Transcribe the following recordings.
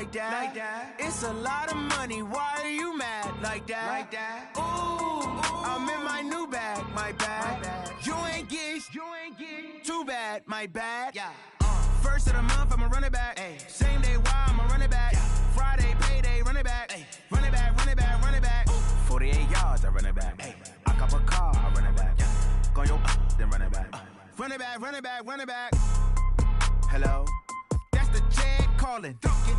like that. It's a lot of money, why are you mad like that? Ooh, I'm in my new bag, my bad. You ain't get too bad, my bad. First of the month, I'ma run it back. Same day, why I'ma run it back. Friday, payday, run it back. Run it back, run it back, run it back. 48 yards, I run it back. I cop a car, I run it back. Go yo, then run it back. Run it back, run it back, run it back. Hello? That's the jag calling.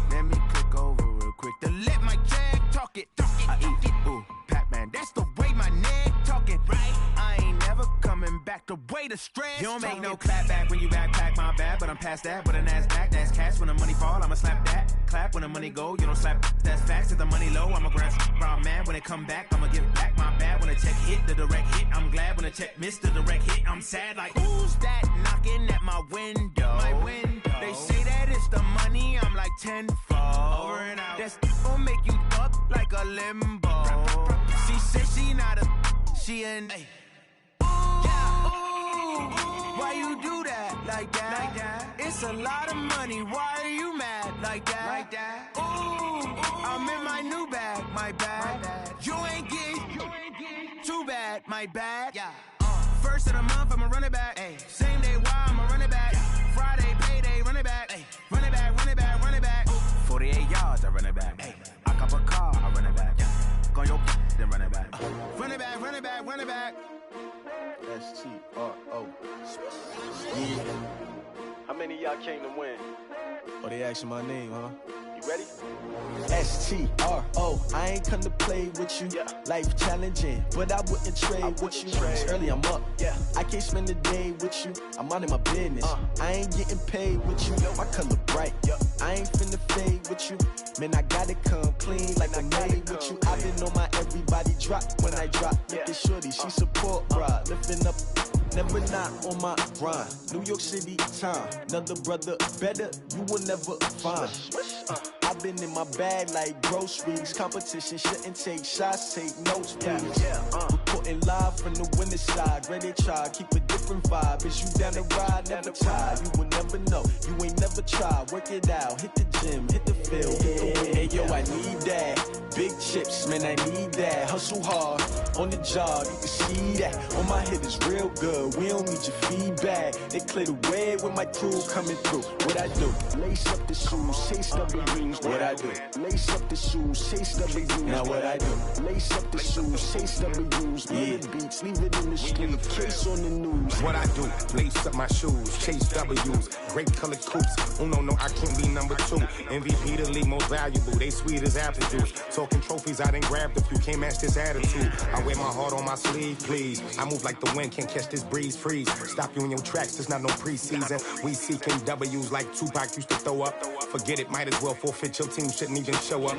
Let me click over real quick to let my jag talk it. I eat it, ooh, Pac-Man. That's the way my neck talking. Right? I ain't never coming back the way the stress. You don't make no clap back when you backpack, my bad. But I'm past that, but a NASDAQ, that's cash. When the money fall, I'ma slap that. Clap when the money go, you don't slap. That's facts. If the money low, I'ma grab brown man. When it come back, I'ma give back my bad. When the check hit, the direct hit, I'm glad. When the check missed the direct hit, I'm sad. Like, who's that knocking at my window? My window. They say that it's the money, I'm like tenfold. Over and out. That's gon' make you up like a limbo. She said she not a, she an. Ooh, why you do that like that? It's a lot of money, why are you mad like that? Ooh, I'm in my new bag, my bad. You ain't get too bad, my bad. First of the month, I'ma run it back. Same day, why I'ma run it back. Friday, payday, run it back. Run it back, run it back, run it back. 48 yards, I run it back. I cop a car, I run it back. Go yo, then run it back. Run it back, run it back, run it back. S-T-R-O. Yeah. How many of y'all came to win? Oh, they asking my name, huh? You ready? S-T-R-O. I ain't come to play with you. Life challenging, but I wouldn't trade with you. It's early, I'm up. I can't spend the day with you. I'm out of my business. I ain't getting paid with you. My color bright. I ain't finna fade with you. Man, I gotta come clean like I'm made with you. I've been on my everybody drop when I drop. Look at shorty, she support, bruh. Lifting up. Never not on my grind. New York City time. Another brother better, you will never find. I've been in my bag like groceries. Competition shouldn't take shots, take notes, please. Reporting live from the winning side. Ready to try, keep a different vibe. Is you down the ride, never try. You will never know, you ain't never tried. Work it out, hit the gym, hit the field, hit the wind. Hey yo, I need that. Big chips, man, I need that. Hustle hard, on the job, you can see that. On my head is real good, we don't need your feedback. They clear the way with my crew coming through. What I do? Lace up the shoes, chase W's. What I do? Lace up the shoes, chase W's. Now what I do? Lace up the shoes, chase W's. Yeah. Beats, leave it in the street, case on the news. What I do? Lace up my shoes, chase W's. Great color coops. Oh no, I can't be number 2. MVP the league most valuable. They sweet as apple juice. Talking trophies, I done grabbed a few. Can't match this attitude. I wear my heart on my sleeve, please. I move like the wind, can't catch this breeze. Freeze. Stop you in your tracks. There's not no preseason. We seeking W's like Tupac used to throw up. Forget it, might as well forfeit. Your team shouldn't even show up.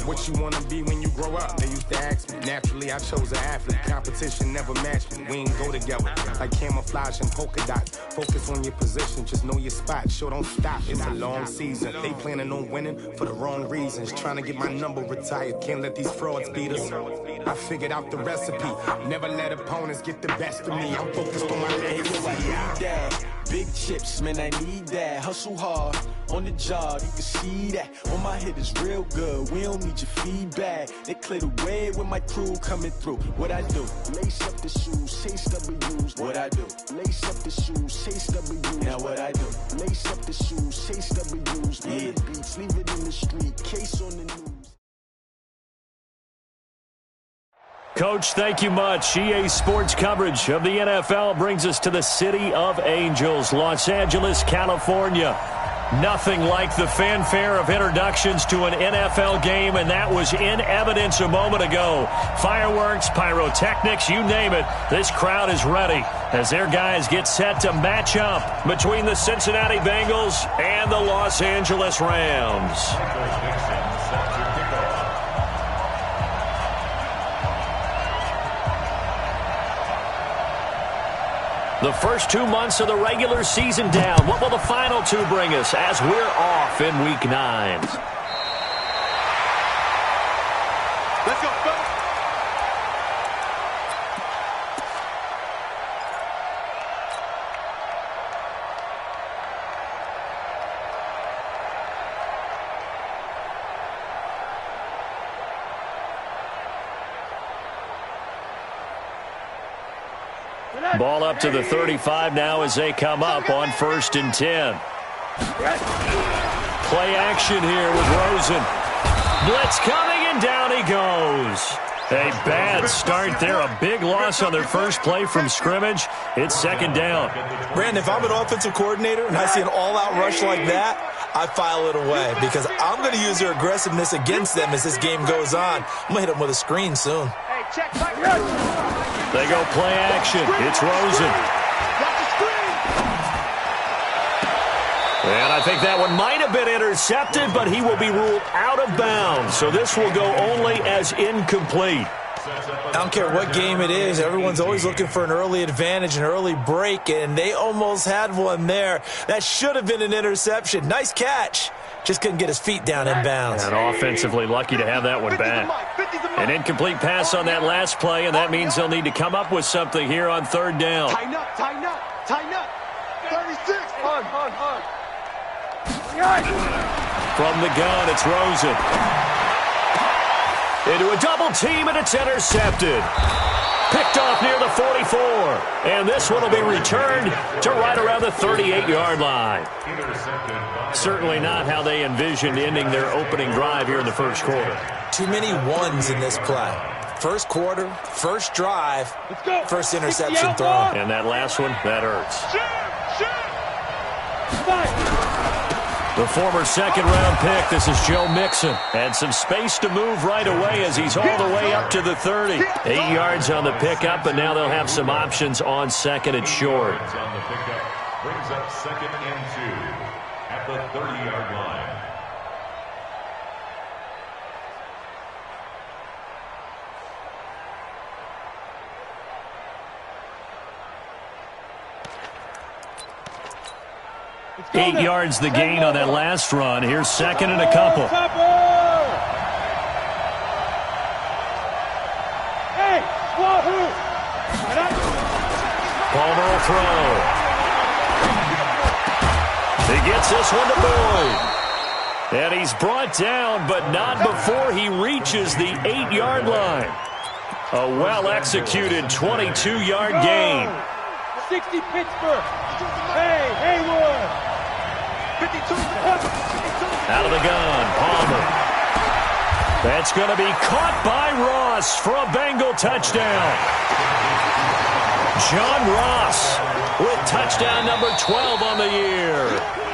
What you wanna be when you grow up? They used to ask me. Naturally, I chose an athlete. Competition never matched me. We ain't go together like camouflage and polka dots. Focus on your position, just know your spot. Sure, don't stop. It's a long season. They planning on winning for the wrong reasons. Trying to get my number retired. Can't let these frauds beat us. I figured out the recipe. Never let opponents get the best of me. I'm focused on my legacy. Big chips, man, I need that. Hustle hard, on the job, you can see that. On my head is real good, we don't need your feedback. They clear the way with my crew coming through. What I do? Lace up the shoes, chase W's. What I do? Lace up the shoes, chase W's. Now what I do? Lace up the shoes, chase W's. Yeah. Beats, leave it in the street, case on the news. Coach, thank you much. EA Sports coverage of the NFL brings us to the City of Angels, Los Angeles, California. Nothing like the fanfare of introductions to an NFL game, and that was in evidence a moment ago. Fireworks, pyrotechnics, you name it. This crowd is ready as their guys get set to match up between the Cincinnati Bengals and the Los Angeles Rams. The first 2 months of the regular season down. What will the final 2 bring us as we're off in Week 9? Let's go. Ball up to the 35 now as they come up on 1st and 10. Play action here with Rosen. Blitz coming, and down he goes. A bad start there. A big loss on their first play from scrimmage. It's 2nd down. Brandon, if I'm an offensive coordinator and I see an all-out rush like that, I file it away because I'm going to use their aggressiveness against them as this game goes on. I'm going to hit them with a screen soon. They go play action. It's Rosen. And I think that one might have been intercepted, but he will be ruled out of bounds. So this will go only as incomplete. I don't care what game it is. Everyone's always looking for an early advantage, an early break, and they almost had one there. That should have been an interception. Nice catch. Just couldn't get his feet down in bounds. And offensively lucky to have that one back. An incomplete pass on that last play, and that means they'll need to come up with something here on 3rd down. Tighten up, tighten up, tighten up. 36. Hard. From the gun, it's Rosen. Into a double team, and it's intercepted. Picked off near the 44. And this one will be returned to right around the 38-yard line. Certainly not how they envisioned ending their opening drive here in the first quarter. Too many ones in this play. First quarter, first drive, first interception thrown. And that last one, that hurts. The former 2nd-round pick, this is Joe Mixon. And some space to move right away as he's all the way up to the 30. 8 yards on the pickup, and now they'll have some options on 2nd and short. On the pickup brings up 2nd and 2 at the 30-yard line. Eight yards the gain on that last run. Here's 2nd and a couple. Palmer will throw. He gets this one to Boyd. And he's brought down, but not before he reaches the 8-yard line. A well-executed 22-yard gain. 60 Pittsburgh. Hey, Haywood. 52. Out of the gun, Palmer. That's going to be caught by Ross for a Bengal touchdown. John Ross with touchdown number 12 on the year,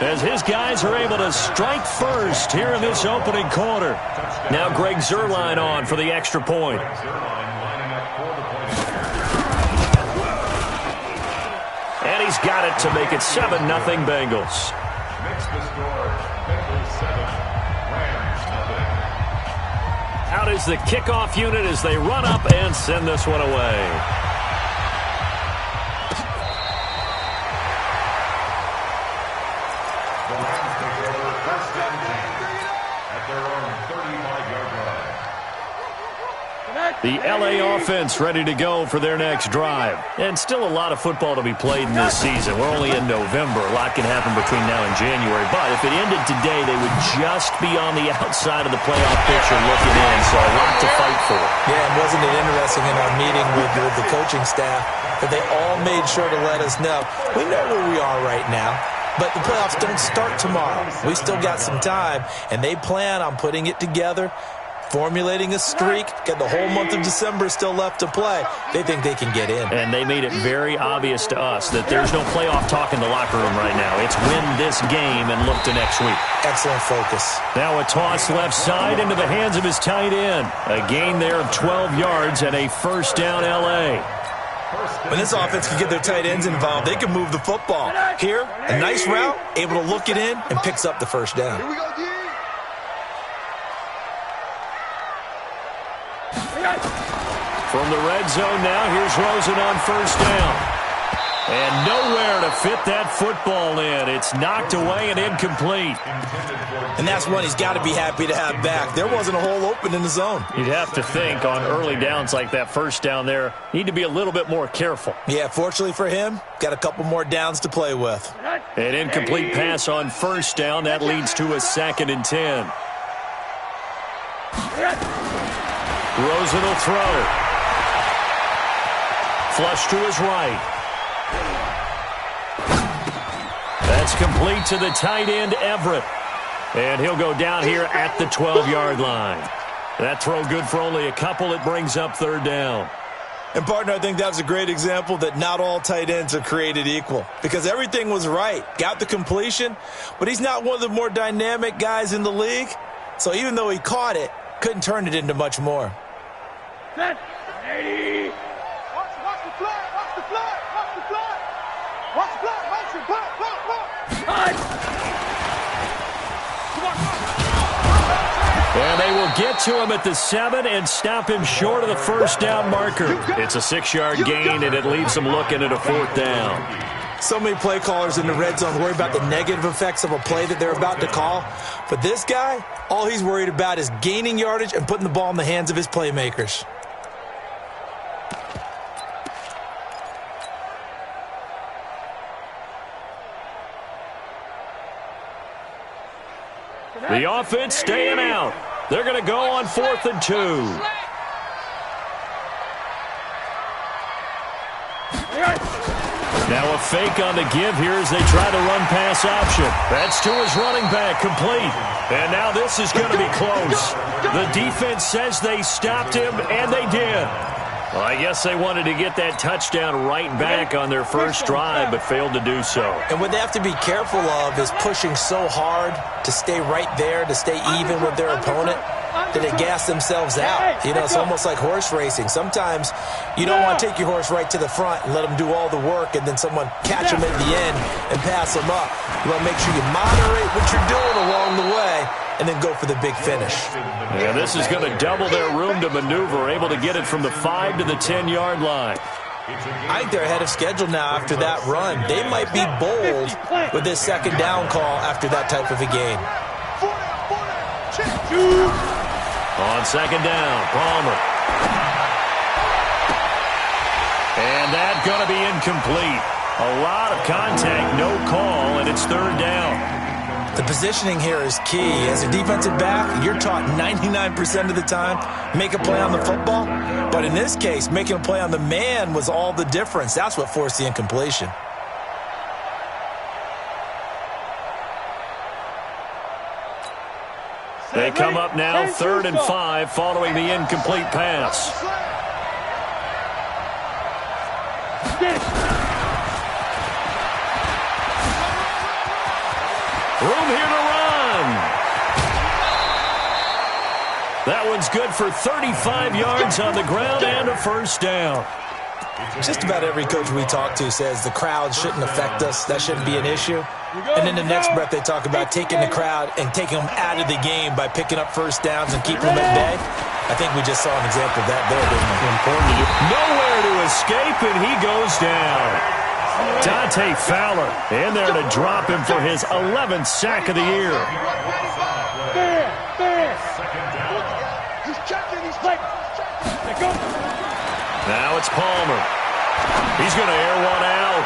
as his guys are able to strike first here in this opening quarter. Now Greg Zuerlein on for the extra point. And he's got it to make it 7-0 Bengals. Makes the score Bengals 7, Rams nothing. Out is the kickoff unit as they run up and send this one away. The Rams take over 1st and 10 at their own 35-yard line. The LA offense ready to go for their next drive. And still a lot of football to be played in this season. We're only in November. A lot can happen between now and January. But if it ended today, they would just be on the outside of the playoff picture looking in. So a lot to fight for. Yeah, and wasn't it interesting in our meeting with the coaching staff that they all made sure to let us know, we know where we are right now, but the playoffs don't start tomorrow. We still got some time, and they plan on putting it together, formulating a streak, got the whole month of December still left to play. They think they can get in. And they made it very obvious to us that there's no playoff talk in the locker room right now. It's win this game and look to next week. Excellent focus. Now a toss left side into the hands of his tight end. A gain there of 12 yards and a 1st down L.A. When this offense can get their tight ends involved, they can move the football. Here, a nice route, able to look it in, and picks up the 1st down. Here we go, D. From the red zone now, here's Rosen on 1st down. And nowhere to fit that football in. It's knocked away and incomplete. And that's one he's got to be happy to have back. There wasn't a hole open in the zone. You'd have to think on early downs like that 1st down there, need to be a little bit more careful. Yeah, fortunately for him, got a couple more downs to play with. An incomplete pass on 1st down. That leads to a 2nd and 10. Rosen will throw. Flush to his right. That's complete to the tight end, Everett. And he'll go down here at the 12-yard line. That throw good for only a couple. It brings up third down. And, partner, I think that was a great example that not all tight ends are created equal because everything was right. Got the completion, but he's not one of the more dynamic guys in the league. So even though he caught it, couldn't turn it into much more. Set. 80. Watch the flag. Watch the flag. Watch the flag. Watch the flag. Motion. Punt. And they will get to him at the 7 and stop him short of the first down marker. It's a 6-yard gain, and it leaves him looking at a 4th down. So many play callers in the red zone worry about the negative effects of a play that they're about to call. But this guy, all he's worried about is gaining yardage and putting the ball in the hands of his playmakers. The offense staying out. They're going to go on 4th and 2. Now a fake on the give here as they try to run pass option. That's to his running back, complete. And now this is going to be close. The defense says they stopped him, and they did. Well, I guess they wanted to get that touchdown right back on their first drive, but failed to do so. And what they have to be careful of is pushing so hard to stay right there, to stay even with their opponent, that they gas themselves out. You know, it's almost like horse racing. Sometimes you don't want to take your horse right to the front and let them do all the work, and then someone catch them at the end and pass them up. You want to make sure you moderate what you're doing along the way and then go for the big finish. Yeah, this is going to double their room to maneuver, able to get it from the 5 to the 10-yard line. I think they're ahead of schedule now after that run. They might be bold with this second down call after that type of a game. On second down, Palmer. And that's going to be incomplete. A lot of contact, no call, and it's third down. The positioning here is key. As a defensive back, you're taught 99% of the time, make a play on the football. But in this case, making a play on the man was all the difference. That's what forced the incompletion. They come up now 3rd and 5 following the incomplete pass. Room here to run. That one's good for 35 yards on the ground and a first down. Just about every coach we talk to says the crowd shouldn't affect us. That shouldn't be an issue. And in the next breath, they talk about taking the crowd and taking them out of the game by picking up first downs and keeping them at bay. I think we just saw an example of that there, didn't we? Important to do. Nowhere to escape, and he goes down. Dante Fowler in there to drop him for his 11th sack of the year. Now it's Palmer. He's going to air one out.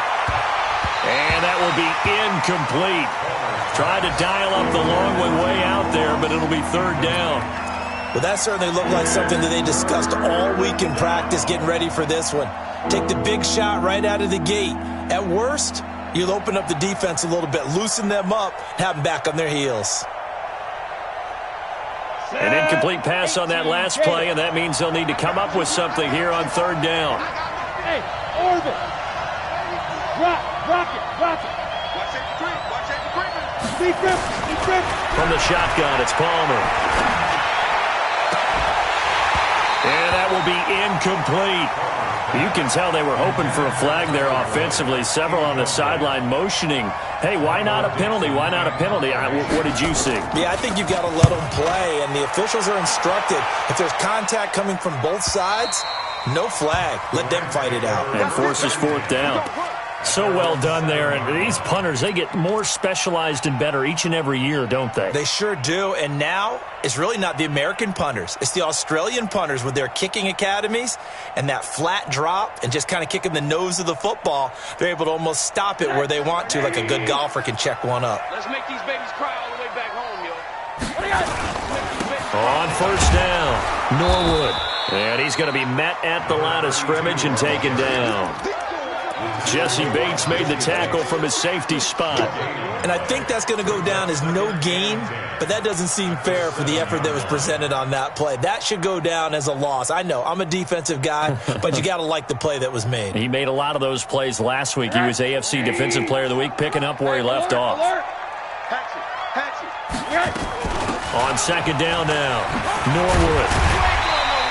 And that will be incomplete. Tried to dial up the long way out there, but it'll be third down. Well, that certainly looked like something that they discussed all week in practice, getting ready for this one. Take the big shot right out of the gate. At worst, you'll open up the defense a little bit, loosen them up, have them back on their heels. An incomplete pass on that last play, and that means they'll need to come up with something here on third down. Hey, orbit. Rock it. Watch it, Decrypt. From the shotgun, it's Palmer. And that will be incomplete. You can tell they were hoping for a flag there offensively. Several on the sideline motioning. Hey, why not a penalty? Why not a penalty? What did you see? Yeah, I think you've got to let them play, and the officials are instructed. If there's contact coming from both sides, no flag. Let them fight it out. And forces fourth down. So well done there. And these punters, they get more specialized and better each and every year, don't they? They sure do. And now it's really not the American punters. It's the Australian punters with their kicking academies and that flat drop and just kind of kicking the nose of the football. They're able to almost stop it where they want to, like a good golfer can check one up. Let's make these babies cry all the way back home, yo. On first down, Norwood. And he's going to be met at the line of scrimmage and taken down. Jesse Bates made the tackle from his safety spot. And I think that's going to go down as no gain, but that doesn't seem fair for the effort that was presented on that play. That should go down as a loss. I know, I'm a defensive guy, but you got to like the play that was made. He made a lot of those plays last week. He was AFC Defensive Player of the Week, picking up where he left off. On second down now, Norwood.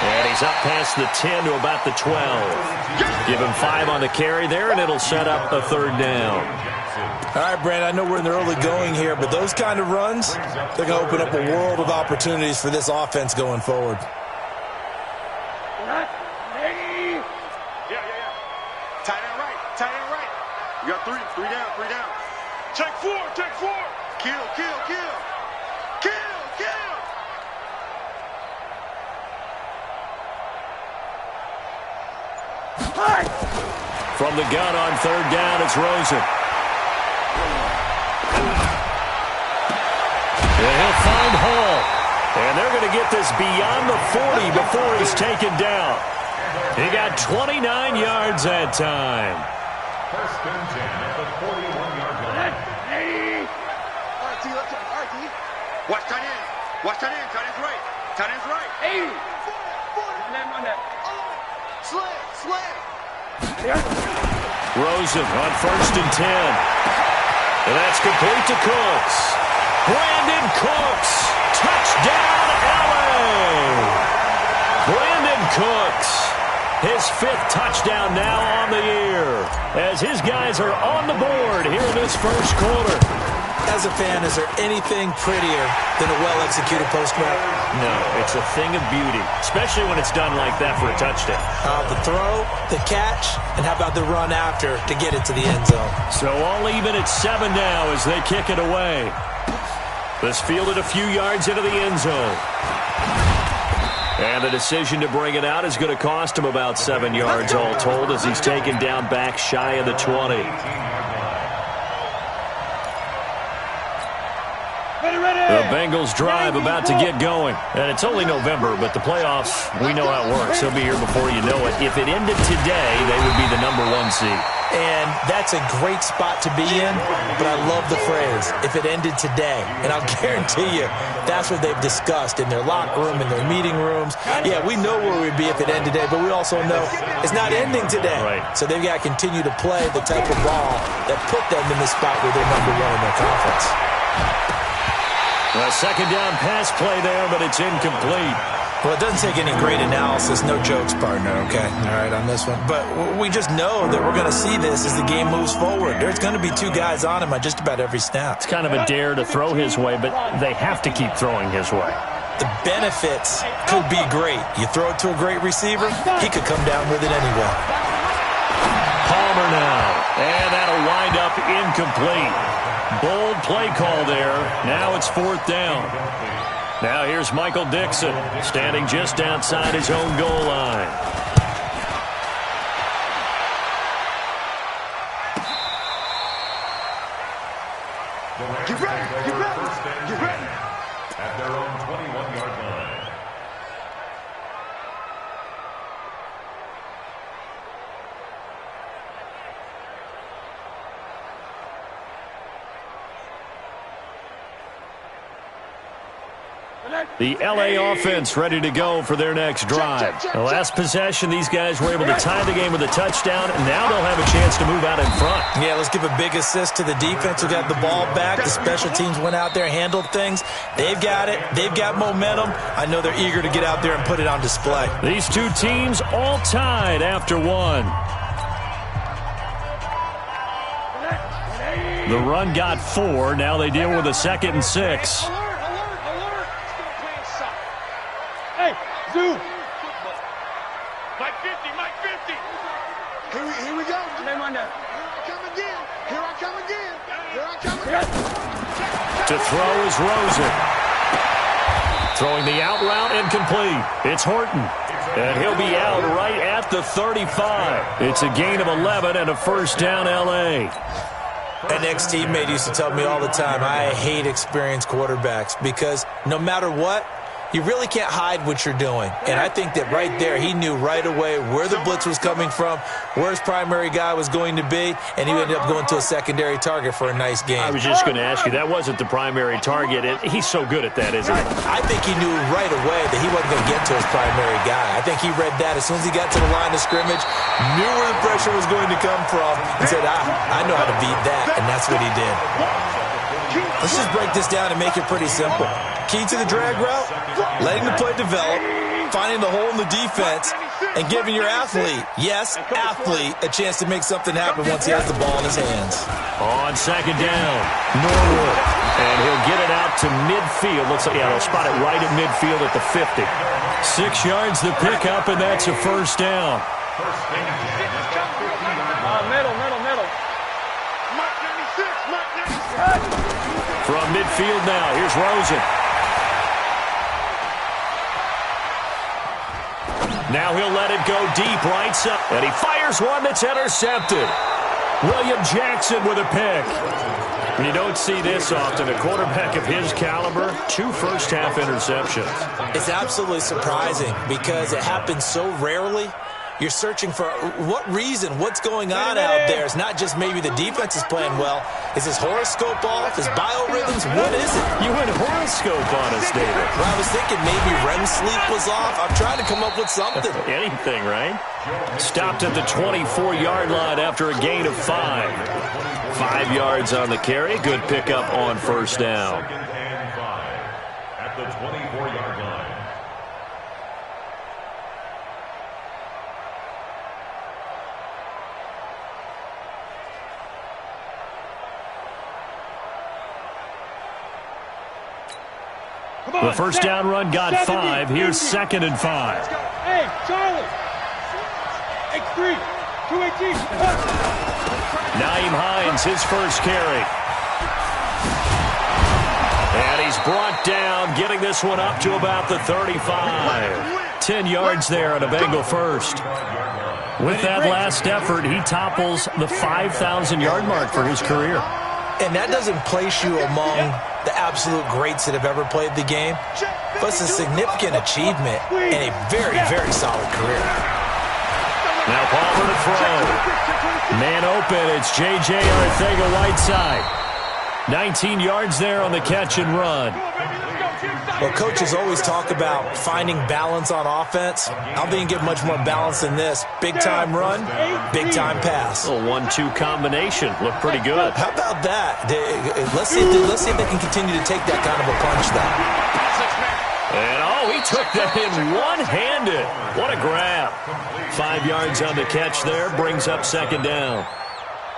And he's up past the 10 to about the 12. Give him 5 on the carry there, and it'll set up a third down. All right, Brand, I know we're in the early going here, but those kind of runs, they're going to open up a world of opportunities for this offense going forward. Tight end right. You got three down. Check four. Kill. From the gun on third down, it's Rosen. And he'll find Hall. And they're going to get this beyond the 40 before he's taken down. He got 29 yards that time. First and 10 at the 41-yard line. Watch tight end. Tight end's right. Hey. 40. Slam. Rosen on first and 10. And that's complete to Cooks. Brandon Cooks. Touchdown, LA. Brandon Cooks. His 5th touchdown now on the year. As his guys are on the board here in this first quarter. As a fan, is there anything prettier than a well-executed post route? No, it's a thing of beauty, especially when it's done like that for a touchdown. The throw, the catch, and how about the run after to get it to the end zone? So all even at 7 now as they kick it away. This fielded a few yards into the end zone. And the decision to bring it out is going to cost him about 7 yards all told as he's taken down back shy of the 20. The Bengals drive about to get going. And it's only November, but the playoffs, we know how it works. They'll be here before you know it. If it ended today, they would be the number 1 seed. And that's a great spot to be in, but I love the phrase, if it ended today. And I'll guarantee you, that's what they've discussed in their locker room, in their meeting rooms. Yeah, we know where we'd be if it ended today, but we also know it's not ending today. Right. So they've got to continue to play the type of ball that put them in the spot where they're number 1 in their conference. A second down pass play there, but it's incomplete. Well, it doesn't take any great analysis. No jokes, partner, okay? All right, on this one. But we just know that we're going to see this as the game moves forward. There's going to be 2 guys on him on just about every snap. It's kind of a dare to throw his way, but they have to keep throwing his way. The benefits could be great. You throw it to a great receiver, he could come down with it anyway. Palmer now. And that'll wind up incomplete. Bold play call there. Now it's 4th down. Now here's Michael Dixon, standing just outside his own goal line. Get ready. At their own 21-yard line. The LA offense ready to go for their next drive. The last possession, these guys were able to tie the game with a touchdown, and now they'll have a chance to move out in front. Yeah, let's give a big assist to the defense who got the ball back. The special teams went out there, handled things. They've got it. They've got momentum. I know they're eager to get out there and put it on display. These 2 teams all tied after 1. The run got 4. Now they deal with a 2nd and 6. Hey, Zoo. Mike 50. Here we go. Here I come again. To throw is Rosen. Throwing the out route incomplete. It's Horton. And he'll be out right at the 35. It's a gain of 11 and a first down, LA. An ex-teammate used to tell me all the time, I hate experienced quarterbacks because no matter what, you really can't hide what you're doing. And I think that right there, he knew right away where the blitz was coming from, where his primary guy was going to be, and he ended up going to a secondary target for a nice game. I was just going to ask you, that wasn't the primary target. He's so good at that, isn't he? I think he knew right away that he wasn't going to get to his primary guy. I think he read that as soon as he got to the line of scrimmage, knew where the pressure was going to come from, and said, I know how to beat that, and that's what he did. Let's just break this down and make it pretty simple. Key to the drag route, letting the play develop, finding the hole in the defense, and giving your athlete, yes, athlete, a chance to make something happen once he has the ball in his hands. On second down, Norwood. And he'll get it out to midfield. Looks like, they'll spot it right at midfield at the 50. 6 yards the pickup, and that's a first down. Middle. Mike 96. From midfield now, here's Rosen. Now he'll let it go deep right side. And he fires one that's intercepted. William Jackson with a pick. And you don't see this often. A quarterback of his caliber, 2 first-half interceptions. It's absolutely surprising because it happens so rarely. You're searching for what reason, what's going on out there. It's not just maybe the defense is playing well. Is his horoscope off? His biorhythms? What is it? You went horoscope on us, David. Well, I was thinking maybe REM sleep was off. I'm trying to come up with something. Anything, right? Stopped at the 24-yard line after a gain of 5. 5 yards on the carry. Good pickup on first down. Second and 5 at the 24-yard line. The first down run got 5. Here's second and 5. Hey, Charlie. X3. 218. Naeem Hines, his first carry. And he's brought down, getting this one up to about the 35. 10 yards there on a Bengal first. With that last effort, he topples the 5,000-yard mark for his career. And that doesn't place you among the absolute greats that have ever played the game, but it's a significant achievement and a very, very solid career. Now Palmer to throw. Man open, it's J.J. Arcega-Whiteside. 19 yards there on the catch and run. Well, coaches always talk about finding balance on offense. I don't think you get much more balance than this. Big-time run, big-time pass. A 1-2 combination. Looked pretty good. How about that? Let's see if they can continue to take that kind of a punch, though. And, he took that in one-handed. What a grab. 5 yards on the catch there. Brings up second down.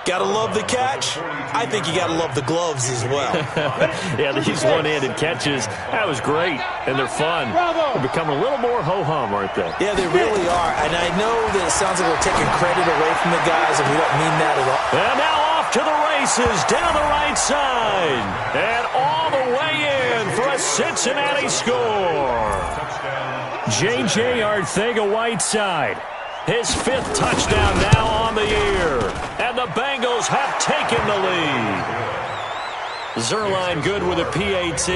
Gotta love the catch. I think you gotta love the gloves as well. Yeah, these one-handed catches, that was great, and they're fun. They're becoming a little more ho-hum, aren't they? Yeah, they really are. And I know that it sounds like we're taking credit away from the guys, and we don't mean that at all. And now off to the races, down the right side, and all the way in for a Cincinnati score. J.J. Arcega-Whiteside. His 5th touchdown now on the year. And the Bengals have taken the lead. Zerline good with a PAT.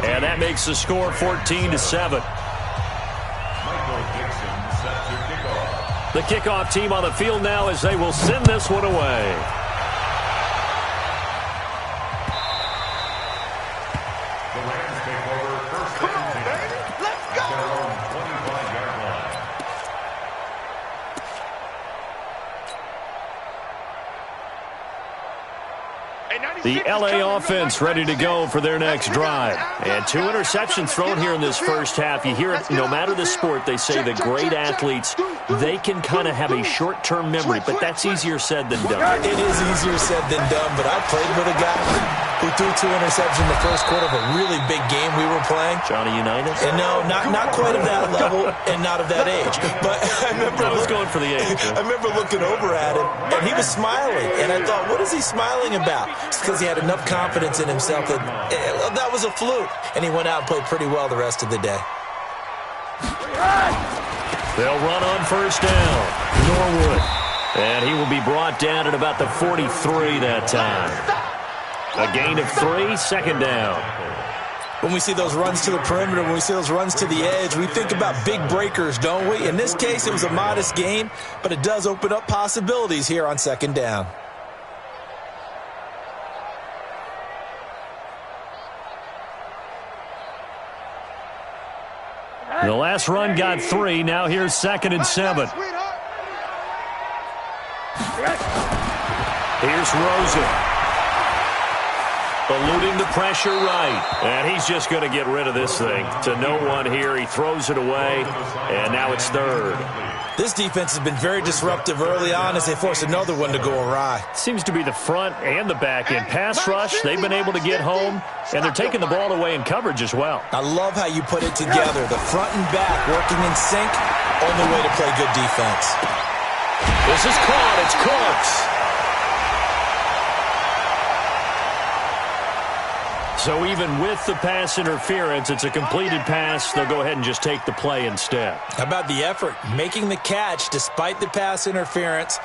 And that makes the score 14-7. The kickoff team on the field now as they will send this one away. The LA offense ready to go for their next drive. And 2 interceptions thrown here in this first half. You hear it, no matter the sport, they say the great athletes, they can kind of have a short-term memory, but that's easier said than done. It is easier said than done, but I played with a guy who threw 2 interceptions in the first quarter of a really big game we were playing. Johnny Unitas? And no, not quite of that level and not of that age. But I remember... I was going for the age. I remember looking over at him, and he was smiling. And I thought, what is he smiling about? It's because he had enough confidence in himself that was a fluke. And he went out and played pretty well the rest of the day. They'll run on first down. Norwood. And he will be brought down at about the 43 that time. A gain of 3, second down. When we see those runs to the perimeter, when we see those runs to the edge, we think about big breakers, don't we? In this case, it was a modest gain, but it does open up possibilities here on second down. The last run got 3. Now here's 2nd and 7. Here's Rosen. Eluding the pressure right. And he's just going to get rid of this thing. To no one here. He throws it away. And now it's 3rd. This defense has been very disruptive early on as they force another one to go awry. Seems to be the front and the back end. Pass rush, they've been able to get home, and they're taking the ball away in coverage as well. I love how you put it together. The front and back working in sync, only way to play good defense. This is caught. It's Cooks. So even with the pass interference, it's a completed pass. They'll go ahead and just take the play instead. How about the effort? Making the catch despite the pass interference.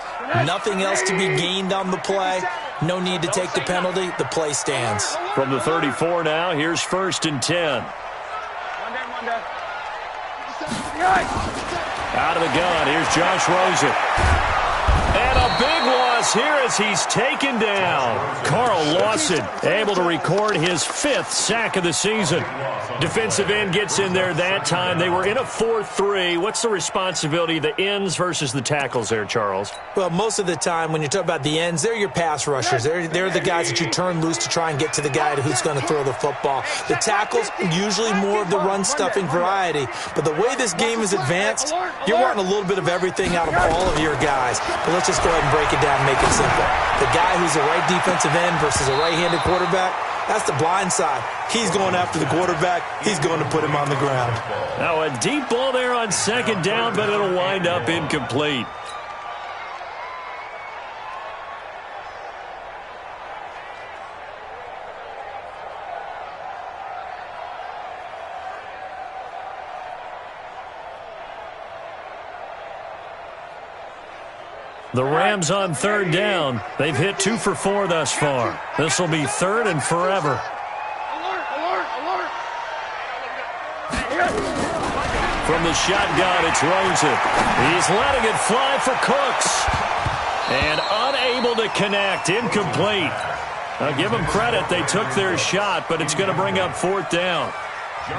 Nothing else to be gained on the play. No need to take the penalty. The play stands. From the 34 now, here's 1st and 10. Out of the gun, here's Josh Rosen. And a big loss here as he's taken down. Carl Lawson able to record his 5th sack of the season. Defensive end gets in there that time. They were in a 4-3. What's the responsibility of the ends versus the tackles there, Charles? Well, most of the time when you talk about the ends, they're your pass rushers. They're the guys that you turn loose to try and get to the guy who's going to throw the football. The tackles, usually more of the run-stuffing variety. But the way this game is advanced, you're wanting a little bit of everything out of all of your guys. But let's just go ahead and break it down and make it simple. The guy who's a right defensive end versus a right-handed quarterback, that's the blind side. He's going after the quarterback. He's going to put him on the ground. Now a deep ball there on 2nd down, but it'll wind up incomplete. The Rams on 3rd down. They've hit 2 for 4 thus far. This will be 3rd and forever. From the shotgun, it's Rosen. He's letting it fly for Cooks. And unable to connect. Incomplete. I'll give them credit. They took their shot, but it's going to bring up 4th down.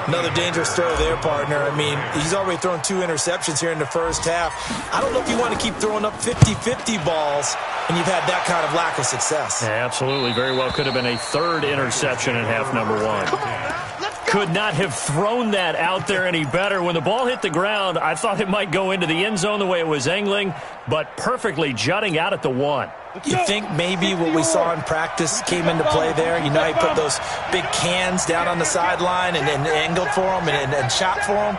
Another dangerous throw there, partner. I mean, he's already thrown 2 interceptions here in the first half. I don't know if you want to keep throwing up 50-50 balls, and you've had that kind of lack of success. Yeah, absolutely. Very well could have been a 3rd interception in half number 1. Could not have thrown that out there any better. When the ball hit the ground, I thought it might go into the end zone the way it was angling, but perfectly jutting out at the 1. You think maybe what we saw in practice came into play there? You know, he put those big cans down on the sideline and angled for him and shot for him.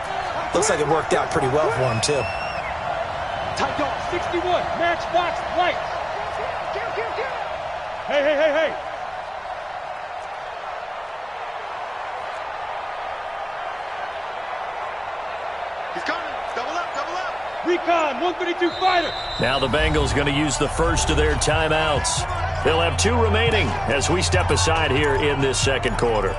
Looks like it worked out pretty well for him, too. Tight dog, 61, matchbox, lights. Hey. He's coming. Double up. Recon, 132 fighter. Now the Bengals going to use the first of their timeouts. They'll have 2 remaining as we step aside here in this 2nd quarter.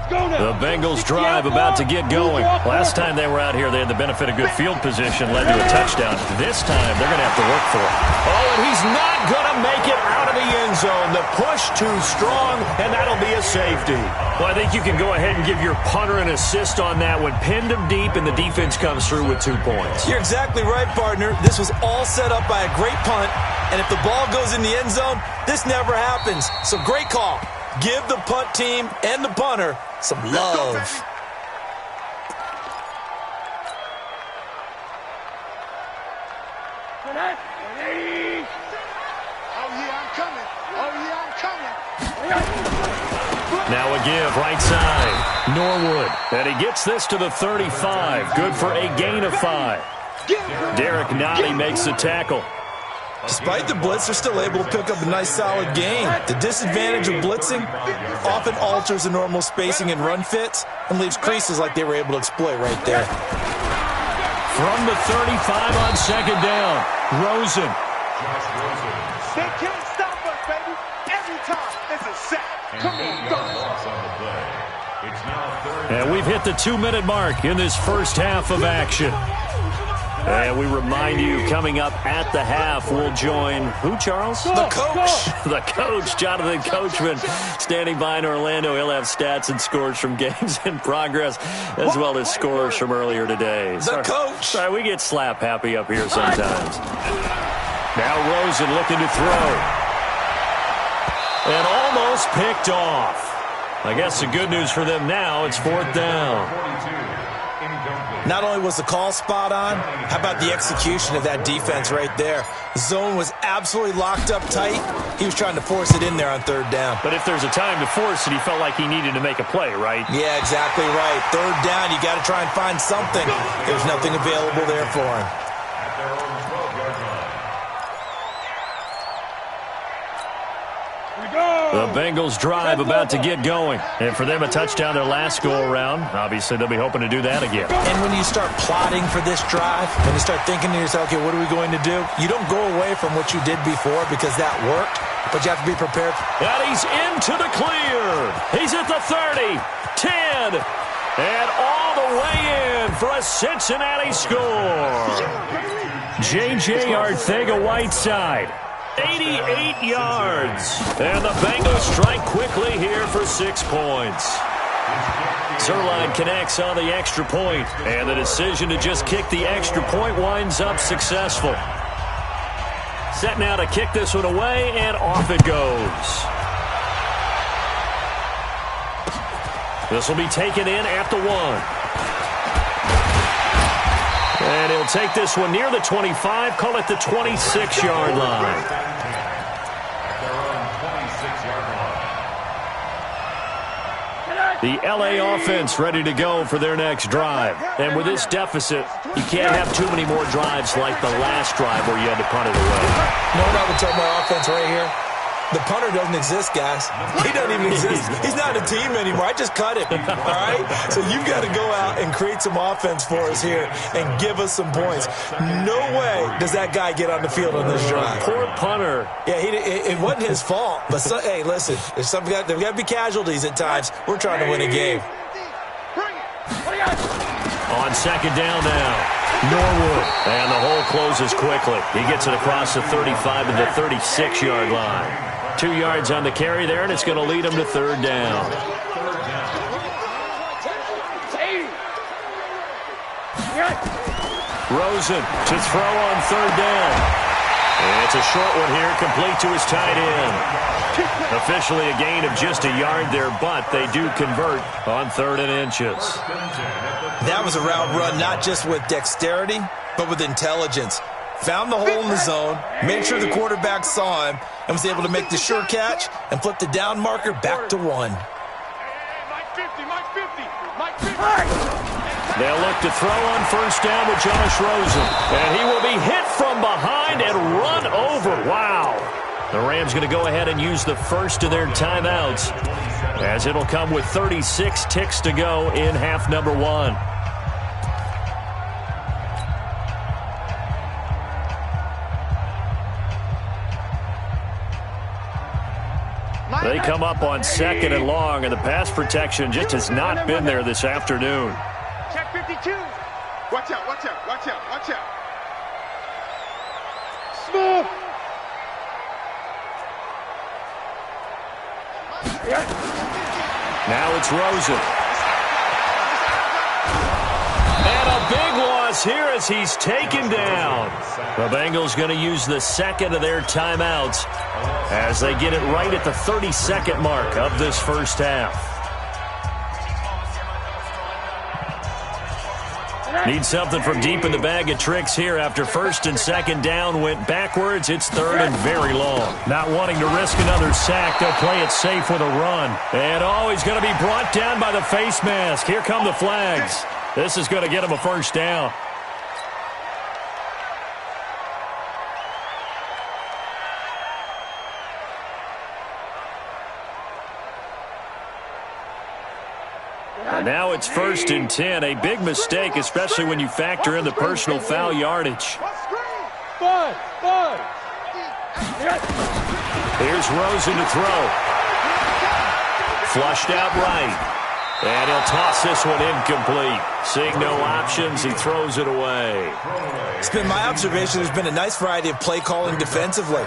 The Bengals drive about to get going. Last time they were out here, they had the benefit of good field position, led to a touchdown. This time, they're going to have to work for it. Oh, and he's not going to make it out of the end zone. The push too strong, and that'll be a safety. Well, I think you can go ahead and give your punter an assist on that one. Pinned him deep, and the defense comes through with 2 points. You're exactly right, partner. This was all set up by a great punt, and if the ball goes in the end zone, this never happens. So great call. Give the punt team and the punter some love. Now a give, right side. Norwood. And he gets this to the 35. Good for a gain of 5. Derek Nottie makes the tackle. Despite the blitz, they're still able to pick up a nice solid gain. The disadvantage of blitzing often alters the normal spacing and run fits and leaves creases like they were able to exploit right there. From the 35 on 2nd down, Rosen. They can't stop us, baby. Every time it's a sack. Come on, loss on the play. It's now third. And we've hit the 2-minute mark in this first half of action. And we remind you, coming up at the half, we'll join who, Charles? The coach. The coach, Jonathan Coachman, standing by in Orlando. He'll have stats and scores from games in progress, as well as scores from earlier today. The coach. Sorry, we get slap happy up here sometimes. Now Rosen looking to throw. And almost picked off. I guess the good news for them now, it's 4th down. Not only was the call spot on, how about the execution of that defense right there? Zone was absolutely locked up tight. He was trying to force it in there on 3rd down. But if there's a time to force it, he felt like he needed to make a play, right? Yeah, exactly right. 3rd down, you got to try and find something. There's nothing available there for him. The Bengals drive about to get going. And for them, a touchdown their last go-around. Obviously, they'll be hoping to do that again. And when you start plotting for this drive, when you start thinking to yourself, okay, what are we going to do? You don't go away from what you did before because that worked, but you have to be prepared. And he's into the clear. He's at the 30, 10, and all the way in for a Cincinnati score. J.J. Arcega-Whiteside. 88 yards. And the Bengals strike quickly here for 6 points. Zerline connects on the extra point, and the decision to just kick the extra point winds up successful. Set now to kick this one away, and off it goes. This will be taken in at the 1. And he'll take this one near the 25, call it the 26-yard line. The L.A. offense ready to go for their next drive. And with this deficit, you can't have too many more drives like the last drive where you had to punt it away. You know what I would tell my offense right here? The punter doesn't exist, guys. He doesn't even exist. He's not a team anymore. I just cut him, all right? So you've got to go out and create some offense for us here and give us some points. No way does that guy get on the field on this drive. Poor punter. Yeah, it wasn't his fault. But, hey, listen, there's got to be casualties at times. We're trying to win a game. On second down now, Norwood. And the hole closes quickly. He gets it across the 35 to the 36-yard line. 2 yards on the carry there, and it's going to lead him to 3rd down. Rosen to throw on 3rd down. And it's a short one here, complete to his tight end. Officially a gain of just a yard there, but they do convert on 3rd and inches. That was a route run not just with dexterity, but with intelligence. Found the hole in the zone, made sure the quarterback saw him, and was able to make the sure catch and flip the down marker back to 1. Mike 50, Mike 50, Mike 50. They'll look to throw on 1st down with Josh Rosen. And he will be hit from behind and run over. Wow. The Rams going to go ahead and use the first of their timeouts, as it'll come with 36 ticks to go in half number 1. They come up on 2nd and long, and the pass protection just has not been there this afternoon. Check 52. Watch out, watch out, watch out, watch out. Smooth. Now it's Rosen. And a big loss here as he's taken down. The Bengals going to use the second of their timeouts as they get it right at the 32nd mark of this first half. Need something from deep in the bag of tricks here after 1st and 2nd down went backwards. It's 3rd and very long. Not wanting to risk another sack, they'll play it safe with a run. And he's going to be brought down by the face mask. Here come the flags. This is going to get him a 1st down. And now it's 1st and 10. A big mistake, especially when you factor in the personal foul yardage. Bud. Here's Rosen to throw. Flushed out right. And he'll toss this one incomplete. Seeing no options, he throws it away. It's been my observation there's been a nice variety of play calling defensively.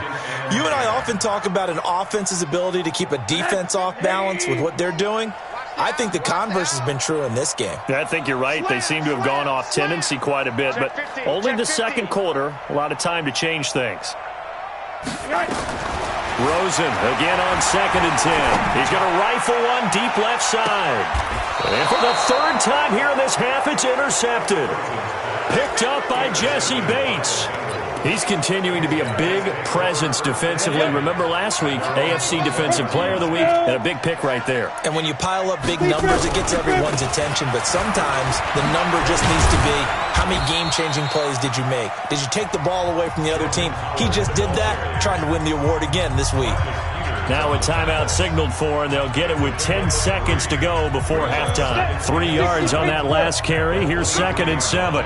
You and I often talk about an offense's ability to keep a defense off balance with what they're doing. I think the converse has been true in this game. I think you're right. They seem to have gone off tendency quite a bit, but only the second quarter. A lot of time to change things. Rosen again on 2nd and 10. He's going to rifle one deep left side. And for the third time here in this half, it's intercepted. Picked up by Jesse Bates. He's continuing to be a big presence defensively. Remember last week, AFC Defensive Player of the Week, and a big pick right there. And when you pile up big numbers, it gets everyone's attention. But sometimes the number just needs to be, how many game-changing plays did you make? Did you take the ball away from the other team? He just did that, trying to win the award again this week. Now a timeout signaled for, and they'll get it with 10 seconds to go before halftime. 3 yards on that last carry. Here's 2nd and 7.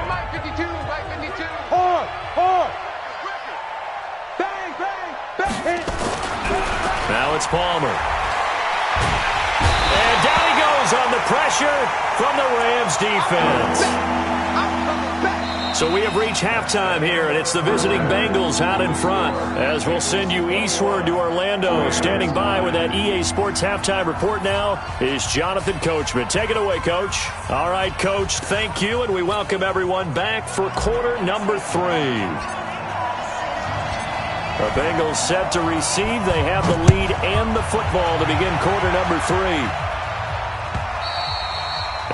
Now it's Palmer. And down he goes on the pressure from the Rams defense. So we have reached halftime here, and it's the visiting Bengals out in front. As we'll send you eastward to Orlando. Standing by with that EA Sports halftime report now is Jonathan Coachman. Take it away, Coach. All right, Coach, thank you, and we welcome everyone back for quarter number 3. The Bengals set to receive. They have the lead and the football to begin quarter number 3.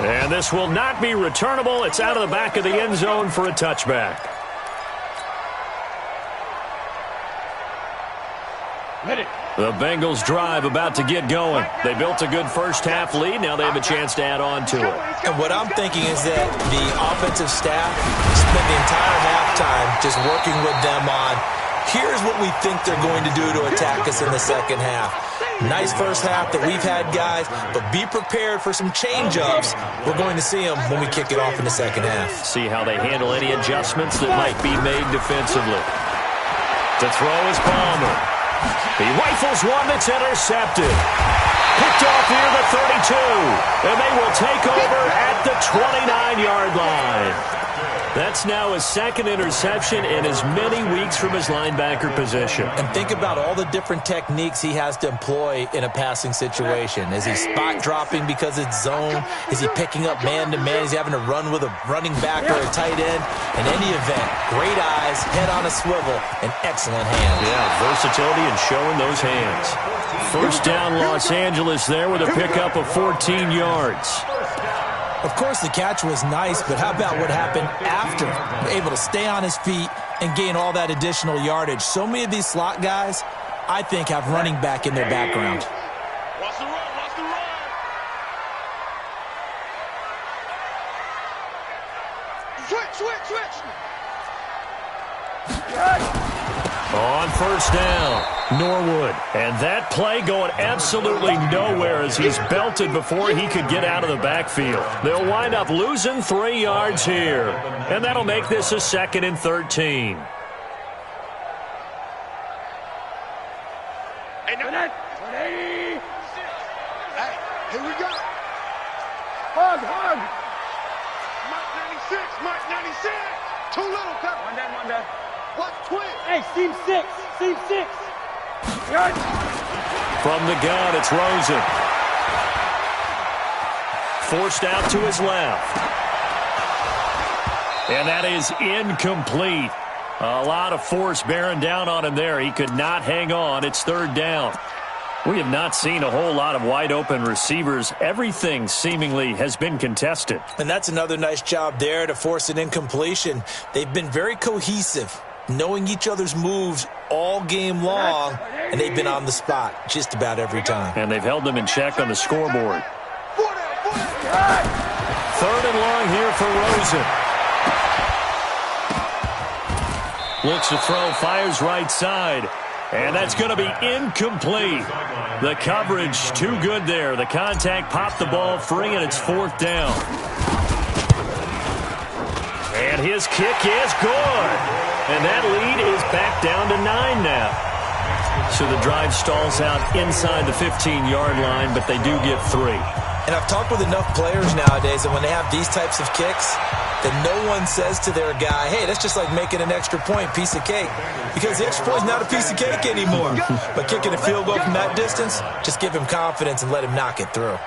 And this will not be returnable. It's out of the back of the end zone for a touchback. The Bengals drive about to get going. They built a good first half lead. Now they have a chance to add on to it. And what I'm thinking is that the offensive staff spent the entire halftime just working with them on, here's what we think they're going to do to attack us in the second half. Nice first half that we've had, guys, but be prepared for some change-ups. We're going to see them when we kick it off in the second half. See how they handle any adjustments that might be made defensively. To throw is Palmer. He rifles one that's intercepted. Picked off near the 32. And they will take over at the 29-yard line. That's now his second interception in as many weeks from his linebacker position. And think about all the different techniques he has to employ in a passing situation. Is he spot dropping because it's zone? Is he picking up man-to-man? Is he having to run with a running back or a tight end? In any event, great eyes, head on a swivel, and excellent hands. Yeah, versatility and showing those hands. First down, Los Angeles there with a pickup of 14 yards. Of course, the catch was nice, but how about what happened after? Able to stay on his feet and gain all that additional yardage. So many of these slot guys, I think, have running back in their background. Watch the run, watch the run. Switch. On first down, Norwood. And that play going absolutely nowhere as he's belted before he could get out of the backfield. They'll wind up losing 3 yards here. And that'll make this a 2nd and 13. Hey, here we go. Hug. Mike 96. Too little, Pepper. One down. What? Twin. Hey, seam 6. From the gun, it's Rosen. Forced out to his left. And that is incomplete. A lot of force bearing down on him there. He could not hang on. It's 3rd down. We have not seen a whole lot of wide-open receivers. Everything seemingly has been contested. And that's another nice job there to force an incompletion. They've been very cohesive, knowing each other's moves all game long, and they've been on the spot just about every time. And they've held them in check on the scoreboard. 3rd and long here for Rosen. Looks to throw, fires right side. And that's going to be incomplete. The coverage too good there. The contact popped the ball free, and it's 4th down. And his kick is good. And that lead is back down to 9 now. So the drive stalls out inside the 15-yard line, but they do get 3. And I've talked with enough players nowadays that when they have these types of kicks, that no one says to their guy, hey, that's just like making an extra point, piece of cake. Because the extra point is not a piece of cake anymore. But kicking a field goal from that distance, just give him confidence and let him knock it through.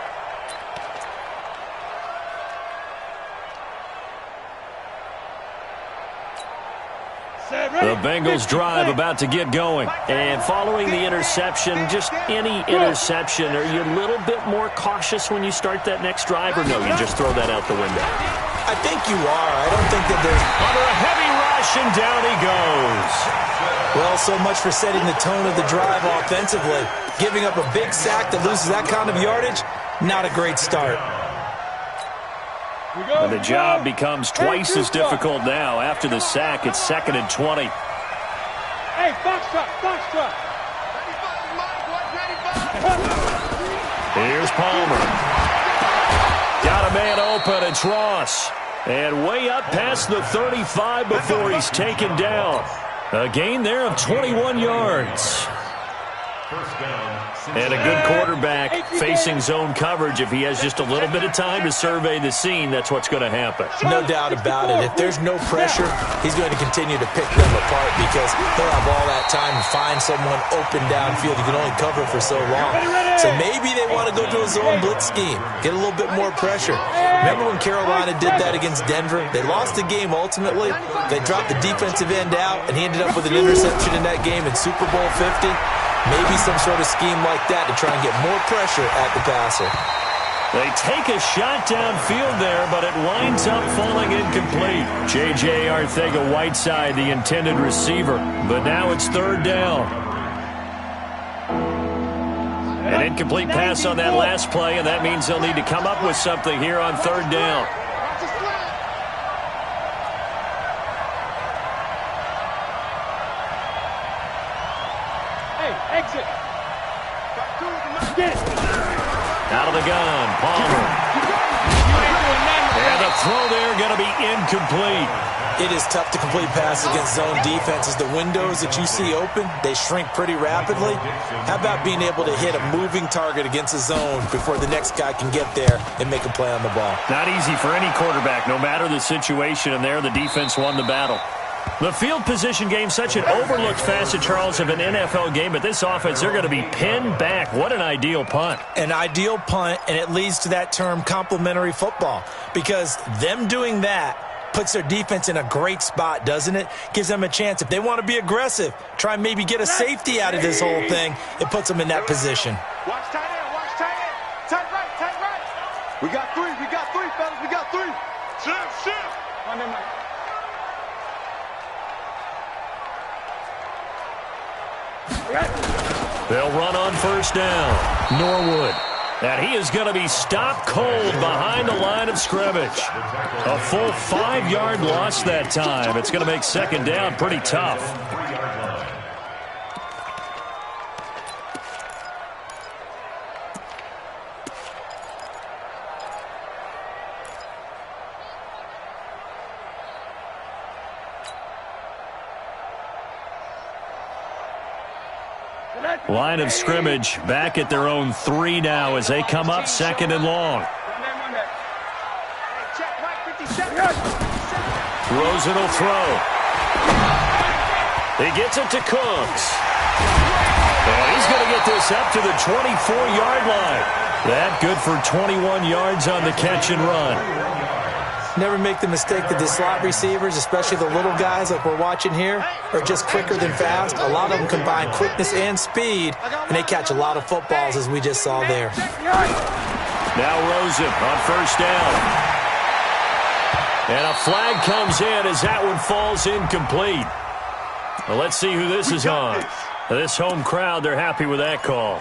The Bengals drive about to get going. And following the interception, just any interception, are you a little bit more cautious when you start that next drive, or no, you just throw that out the window? I think you are. I don't think that there's... Under a heavy rush, and down he goes. Well, so much for setting the tone of the drive offensively. Giving up a big sack that loses that kind of yardage, not a great start. And the job becomes twice as difficult now. After the sack, it's 2nd and 20. Hey, box truck. Here's Palmer. Got a man open. It's Ross. And way up past the 35 before he's taken down. A gain there of 21 yards. And a good quarterback facing zone coverage. If he has just a little bit of time to survey the scene, that's what's going to happen. No doubt about it. If there's no pressure, he's going to continue to pick them apart because he'll have all that time to find someone open downfield. You can only cover for so long. So maybe they want to go to a zone blitz scheme, get a little bit more pressure. Remember when Carolina did that against Denver? They lost the game ultimately. They dropped the defensive end out, and he ended up with an interception in that game in Super Bowl 50. Maybe some sort of scheme like that to try and get more pressure at the passer. They take a shot downfield there, but it winds up falling incomplete. J.J. Arcega-Whiteside, the intended receiver, but now it's 3rd down. An incomplete pass on that last play, and that means they'll need to come up with something here on 3rd down. Exit. Out of the gun, Palmer. And the throw there going to be incomplete. It is tough to complete passes against zone defenses. The windows that you see open, they shrink pretty rapidly. How about being able to hit a moving target against a zone before the next guy can get there and make a play on the ball? Not easy for any quarterback, no matter the situation, and there the defense won the battle. The field position game, such an overlooked facet, Charles, of an NFL game, but this offense, they're going to be pinned back. What an ideal punt. An ideal punt, and it leads to that term complementary football, because them doing that puts their defense in a great spot, doesn't it? Gives them a chance. If they want to be aggressive, try and maybe get a safety out of this whole thing, it puts them in that position. Watch tight end, watch tight end. Tight right. We got three, fellas, we got 3. Shift. They'll run on 1st down. Norwood. And he is going to be stopped cold behind the line of scrimmage. A full 5-yard loss that time. It's going to make 2nd down pretty tough. Line of scrimmage back at their own 3 now as they come up 2nd and long. Rosen will throw. He gets it to Cooks. And he's going to get this up to the 24-yard line. That good for 21 yards on the catch and run. Never make the mistake that the slot receivers, especially the little guys like we're watching here, are just quicker than fast. A lot of them combine quickness and speed, and they catch a lot of footballs, as we just saw there. Now Rosen on 1st down. And a flag comes in as that one falls incomplete. Well, let's see who this is on. This home crowd, they're happy with that call.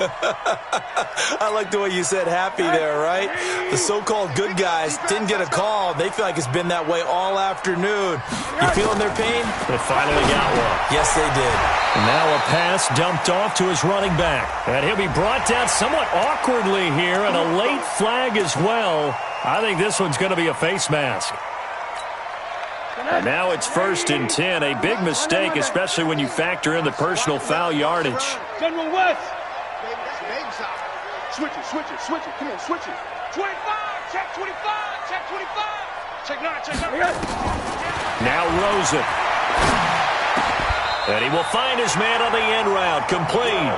I like the way you said happy there, right? The so-called good guys didn't get a call. They feel like it's been that way all afternoon. You feeling their pain? They finally got one. Yes, they did. And now a pass dumped off to his running back. And he'll be brought down somewhat awkwardly here, and a late flag as well. I think this one's going to be a face mask. And now it's 1st and 10. A big mistake, especially when you factor in the personal foul yardage. General West. Switch it. Come on, switch it. 25, check 25, check 25. Check 9, check 9. Now Rosen. And he will find his man on the end route. Complete.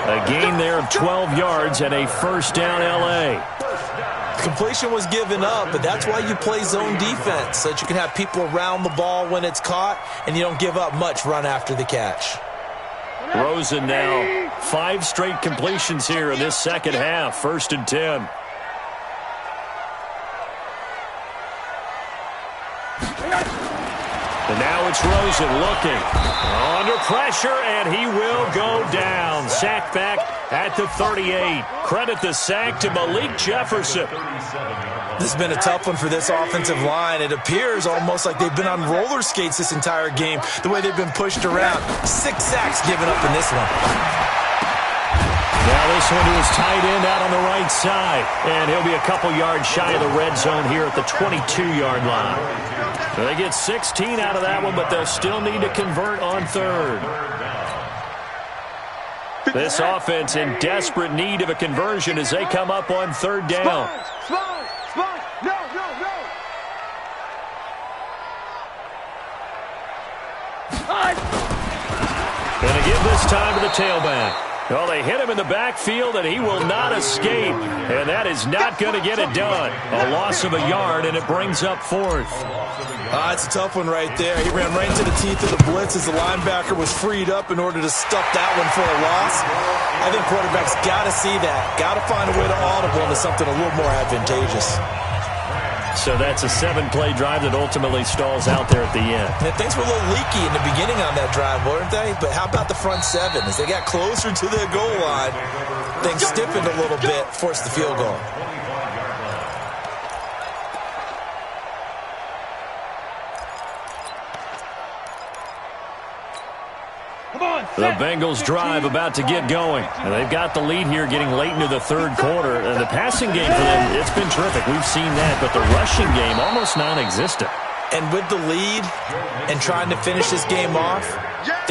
A gain there of 12 yards and a first down LA. Completion was given up, but that's why you play zone defense, so that you can have people around the ball when it's caught, and you don't give up much run after the catch. Rosen now 5 straight completions here in this second half. 1st and 10. And now it's Rosen looking. Under pressure, and he will go down. Sacked back at the 38. Credit the sack to Malik Jefferson. This has been a tough one for this offensive line. It appears almost like they've been on roller skates this entire game, the way they've been pushed around. 6 sacks given up in this one. Now this one to his tight end out on the right side. And he'll be a couple yards shy of the red zone here at the 22-yard line. So they get 16 out of that one, but they'll still need to convert on 3rd. This offense in desperate need of a conversion as they come up on 3rd down. Spine. No. Going to give this time to the tailback. Well, they hit him in the backfield, and he will not escape. And that is not going to get it done. A loss of a yard, and it brings up 4th. It's a tough one right there. He ran right into the teeth of the blitz as the linebacker was freed up in order to stuff that one for a loss. I think quarterbacks got to see that. Got to find a way to audible into something a little more advantageous. So that's a 7-play drive that ultimately stalls out there at the end. And things were a little leaky in the beginning on that drive, weren't they? But how about the front 7? As they got closer to the goal line, things stiffened a little bit, forced the field goal. The Bengals drive about to get going. And they've got the lead here getting late into the 3rd quarter. And the passing game for them, it's been terrific. We've seen that. But the rushing game, almost non-existent. And with the lead and trying to finish this game off,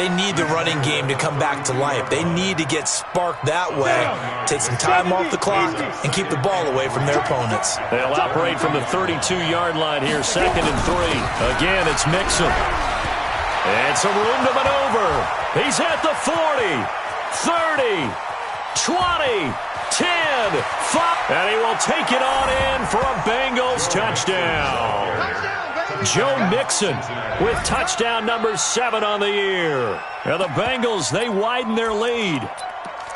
they need the running game to come back to life. They need to get sparked that way, take some time off the clock, and keep the ball away from their opponents. They'll operate from the 32-yard line here, 2nd and 3. Again, it's Mixon. And some room to maneuver. He's at the 40, 30, 20, 10, 5. And he will take it on in for a Bengals touchdown. Joe Mixon with touchdown number 7 on the year. And the Bengals, they widen their lead.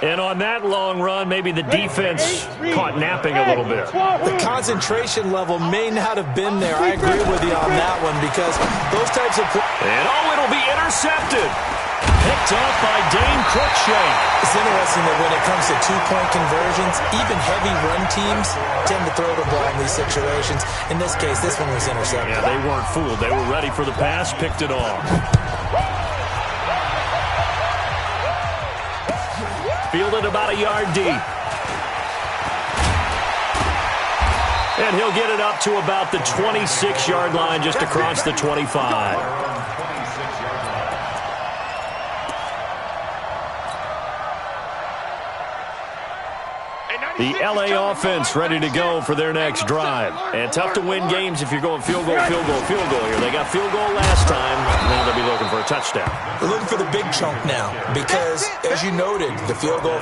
And on that long run, maybe the defense caught napping a little bit. The concentration level may not have been there. I agree with you on that one because those types of... And it'll be intercepted. Picked off by Dane Cruikshank. It's interesting that when it comes to 2-point conversions, even heavy run teams tend to throw the ball in these situations. In this case, this one was intercepted. Yeah, they weren't fooled. They were ready for the pass, picked it off. Fielded about a yard deep. And he'll get it up to about the 26-yard line, just across the 25. The LA offense ready to go for their next drive. And tough to win games if you're going field goal here. They got field goal last time. Now they'll be looking for a touchdown. They're looking for the big chunk now because, as you noted, the field goal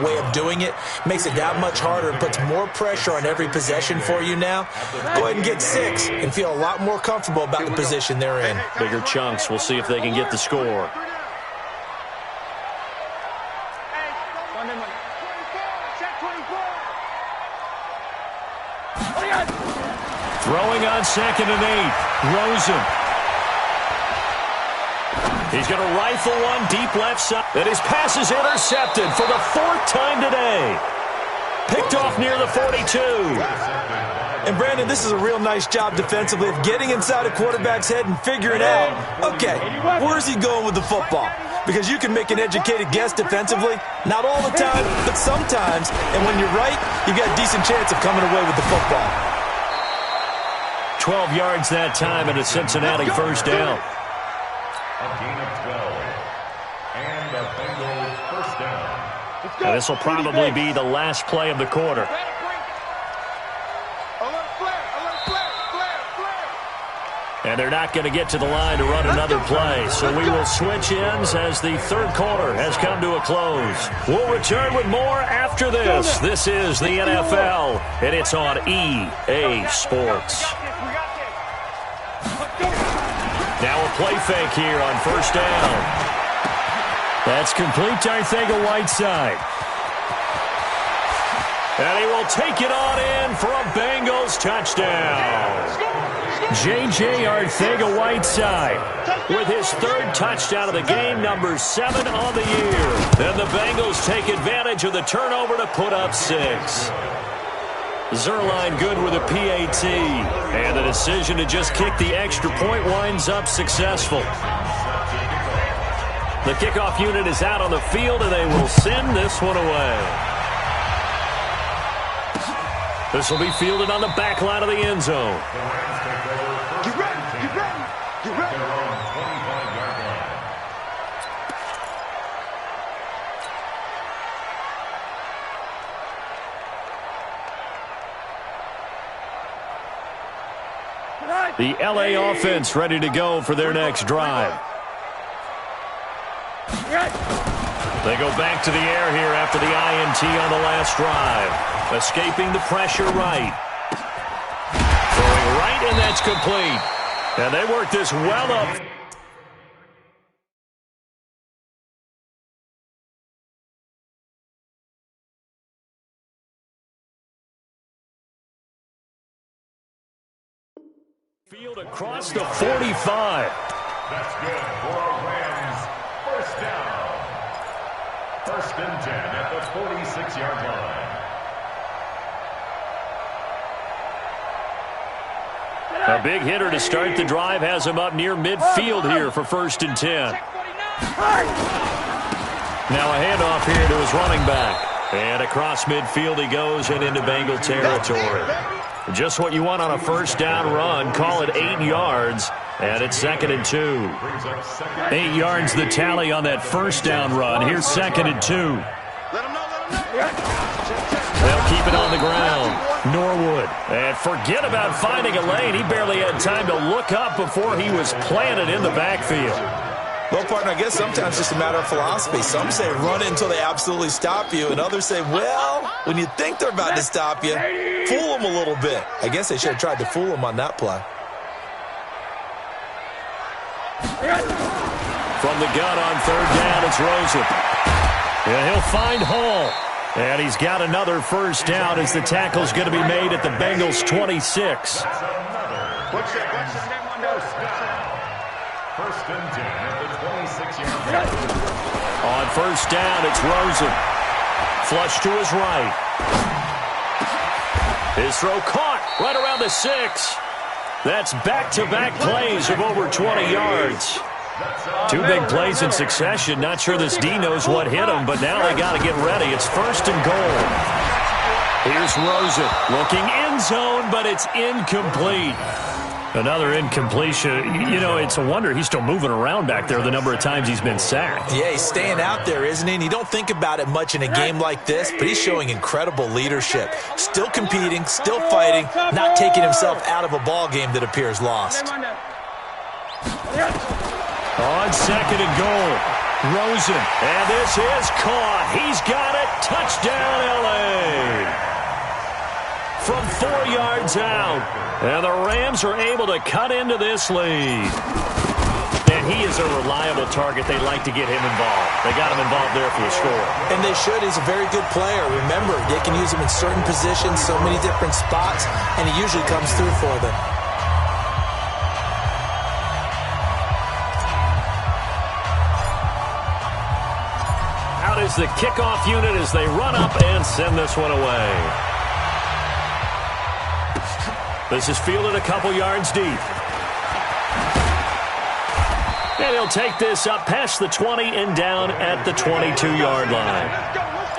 way of doing it makes it that much harder and puts more pressure on every possession for you now. Go ahead and get 6 and feel a lot more comfortable about the position they're in. Bigger chunks. We'll see if they can get the score. Throwing on 2nd and 8. Rosen. He's going to rifle one deep left side. And his pass is intercepted for the 4th time today. Picked off near the 42. And Brandon, this is a real nice job defensively of getting inside a quarterback's head and figuring out, okay, where's he going with the football? Because you can make an educated guess defensively. Not all the time, but sometimes. And when you're right, you've got a decent chance of coming away with the football. 12 yards that time and a Cincinnati first down. A gain of 12. And a Bengals first down. And this will probably be the last play of the quarter. And they're not going to get to the line to run another play. So we will switch ends as the third quarter has come to a close. We'll return with more after this. This is the NFL, and it's on EA Sports. Now a play fake here on first down. That's complete to Arcega-Whiteside. And he will take it on in for a Bengals touchdown. J.J. Arcega-Whiteside with his third touchdown of the game, number 7 on the year. Then the Bengals take advantage of the turnover to put up 6. Zerline good with a PAT. And the decision to just kick the extra point winds up successful. The kickoff unit is out on the field, and they will send this one away. This will be fielded on the back line of the end zone. Get ready, get ready, get ready. They're on 25-yard line. The LA offense ready to go for their next drive. They go back to the air here after the INT on the last drive. Escaping the pressure right. Throwing right, and that's complete. And they work this well up. Field across the 45. That's good for a Rams first down. First and 10 at the 46-yard line. A big hitter to start the drive has him up near midfield here for first and 10. Now a handoff here to his running back. And across midfield he goes and into Bengal territory. Just what you want on a first down run. Call it 8 yards. And it's 2nd and 2. 8 yards the tally on that first down run. Here's 2nd and 2. They'll keep it on the ground. Norwood. And forget about finding a lane. He barely had time to look up before he was planted in the backfield. Well, partner, I guess sometimes it's just a matter of philosophy. Some say run it until they absolutely stop you, and others say, well, when you think they're about to stop you, fool them a little bit. I guess they should have tried to fool him on that play. From the gun on third down, it's Rosen. And he'll find Hall. And he's got another first down as the tackle's going to be made at the Bengals' 26. First and 10 at the 26-yard line. On first down, it's Rosen. Flush to his right. His throw caught right around the 6. That's back-to-back plays of over 20 yards. 2 big plays in succession. Not sure this D knows what hit him, but now they got to get ready. It's first and goal. Here's Rosen looking end zone, but it's incomplete. Another incompletion. You know, it's a wonder he's still moving around back there the number of times he's been sacked. Yeah, he's staying out there, isn't he? And you don't think about it much in a game like this, but he's showing incredible leadership. Still competing, still fighting, not taking himself out of a ball game that appears lost. On second and goal, Rosen. And this is caught. He's got it. Touchdown, L.A. From 4 yards out. And the Rams are able to cut into this lead. And he is a reliable target. They like to get him involved. They got him involved there for the score. And they should. He's a very good player. Remember, they can use him in certain positions, so many different spots, and he usually comes through for them. Out is the kickoff unit as they run up and send this one away. This is fielded a couple yards deep. And he'll take this up past the 20 and down at the 22-yard line. Let's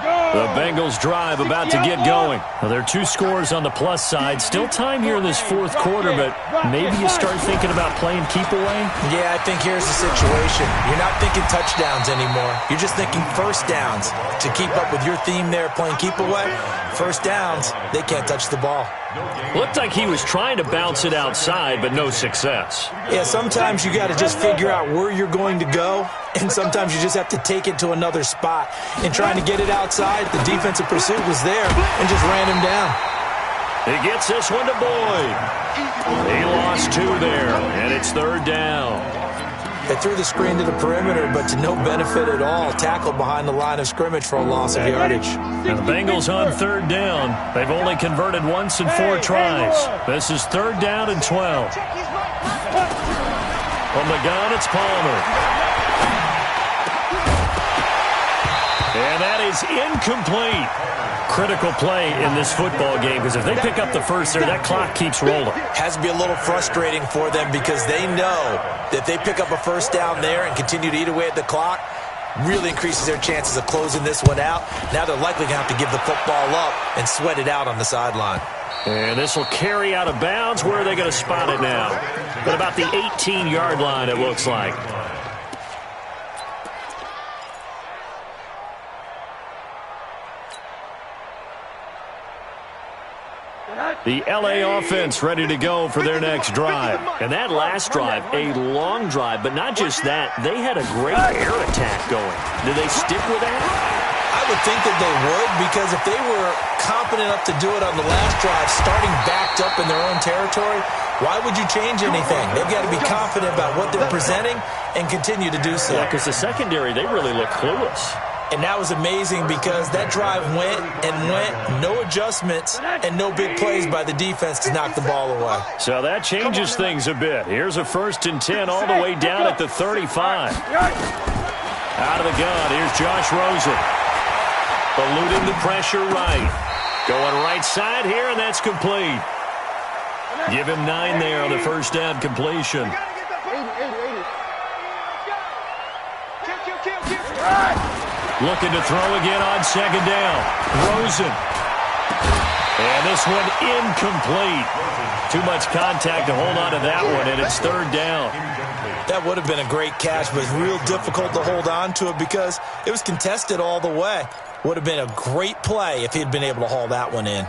go. The Bengals drive about to get going. Well, there are 2 scores on the plus side. Still time here in this fourth quarter, but maybe you start thinking about playing keep away? Yeah, I think here's the situation. You're not thinking touchdowns anymore. You're just thinking first downs. To keep up with your theme there, playing keep away, first downs, they can't touch the ball. Looked like he was trying to bounce it outside, but no success. Yeah, sometimes you got to just figure out where you're going to go, and sometimes you just have to take it to another spot. And trying to get it outside, the defensive pursuit was there and just ran him down. He gets this one to Boyd. He lost 2 there, and it's third down. They threw the screen to the perimeter, but to no benefit at all. Tackled behind the line of scrimmage for a loss of yardage. And the Bengals on third down. They've only converted once in 4 tries. This is third down and 12. From the gun, it's Palmer. And that is incomplete. Critical play in this football game, because if they pick up the first there, that clock keeps rolling. Has to be a little frustrating for them because they know that if they pick up a first down there and continue to eat away at the clock, really increases their chances of closing this one out. Now they're likely going to have to give the football up and sweat it out on the sideline. And this will carry out of bounds. Where are they going to spot it now? At about the 18-yard line, it looks like. The L.A. offense ready to go for their next drive. And that last drive, a long drive, but not just that. They had a great air attack going. Do they stick with that? I would think that they would, because if they were confident enough to do it on the last drive, starting backed up in their own territory, why would you change anything? They've got to be confident about what they're presenting and continue to do so. Yeah, because the secondary, they really look clueless. And that was amazing because that drive went and went, no adjustments and no big plays by the defense to knock the ball away. So that changes things a bit. Here's a 1st and 10 all the way down at the 35. Out of the gun, here's Josh Rosen. Eluding the pressure right. Going right side here, and that's complete. Give him 9 there on the first down completion. Looking to throw again on second down. Rosen. And this one incomplete. Too much contact to hold on to that one, and it's third down. That would have been a great catch, but real difficult to hold on to it because it was contested all the way. Would have been a great play if he'd been able to haul that one in.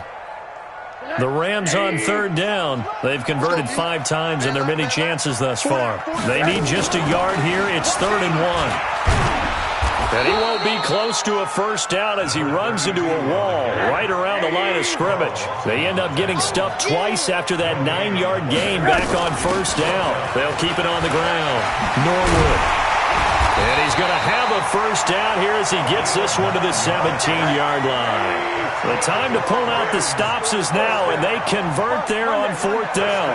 The Rams on third down. They've converted 5 times in their many chances thus far. They need just a yard here. It's 3rd and 1. And he won't be close to a first down as he runs into a wall right around the line of scrimmage. They end up getting stuffed twice after that 9-yard gain back on first down. They'll keep it on the ground. Norwood. And he's going to have a first down here as he gets this one to the 17-yard line. The time to pull out the stops is now, and they convert there on 4th down.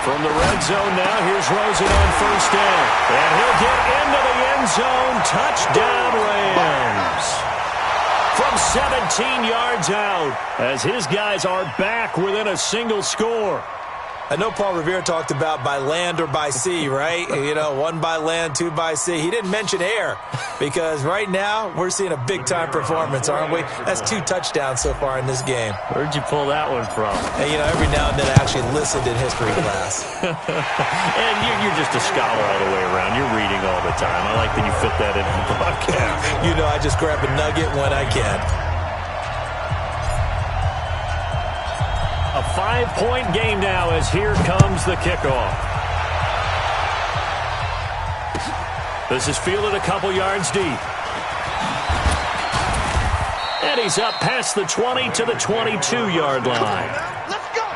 From the red zone now, here's Rosen on first down. And he'll get into the end zone. Touchdown, Rams. From 17 yards out, as his guys are back within a single score. I know Paul Revere talked about by land or by sea, right? You know, 1 by land, 2 by sea. He didn't mention air because right now we're seeing a big-time performance, aren't we? That's 2 touchdowns so far in this game. Where'd you pull that one from? And, you know, every now and then I actually listened in history class. And you're just a scholar all the way around. You're reading all the time. I like that you fit that into the broadcast. You know, I just grab a nugget when I can. A 5-point game now as here comes the kickoff. This is fielded a couple yards deep. And he's up past the 20 to the 22-yard line. Let's go.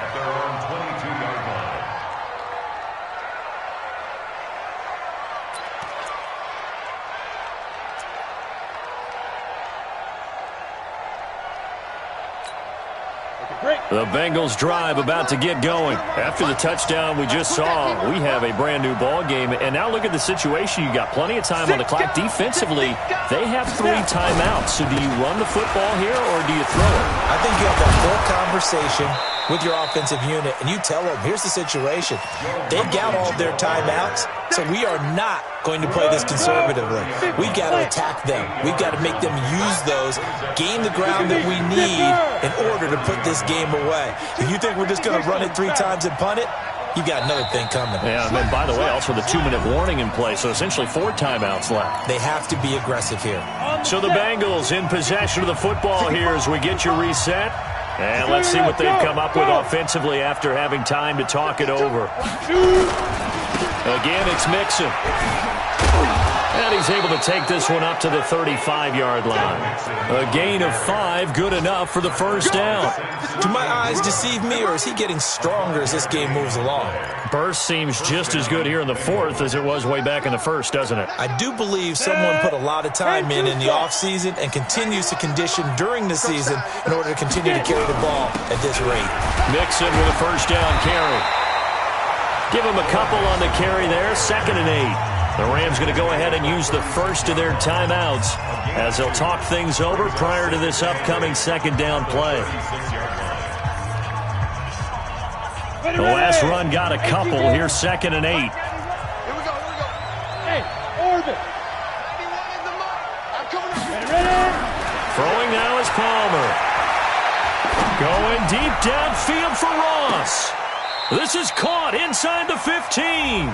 The Bengals drive about to get going. After the touchdown we just saw, we have a brand new ball game. And now look at the situation. You got plenty of time on the clock. Defensively, they have 3 timeouts. So do you run the football here or do you throw it? I think you have that full conversation with your offensive unit, and you tell them, here's the situation. They've got all their timeouts. So we are not going to play this conservatively. We've got to attack them. We've got to make them use those, gain the ground that we need in order to put this game away. If you think we're just going to run it 3 times and punt it, you've got another thing coming. Yeah, and then, by the way, also the 2-minute warning in play, so essentially 4 timeouts left. They have to be aggressive here. So the Bengals in possession of the football here as we get you reset. And let's see what they've come up with offensively after having time to talk it over. Again, it's Mixon. And he's able to take this one up to the 35-yard line. A gain of 5, good enough for the first down. Do my eyes deceive me, or is he getting stronger as this game moves along? Burst seems just as good here in the 4th as it was way back in the 1st, doesn't it? I do believe someone put a lot of time in the offseason and continues to condition during the season in order to continue to carry the ball at this rate. Mixon with a first down carry. Give him a couple on the carry there, 2nd and 8. The Rams going to go ahead and use the first of their timeouts as they'll talk things over prior to this upcoming 2nd down play. The last run got a couple. Here's 2nd and 8. Here we go. Hey, orbit. I'm coming up. Ready? Throwing now is Palmer. Going deep downfield for Ross. This is caught inside the 15.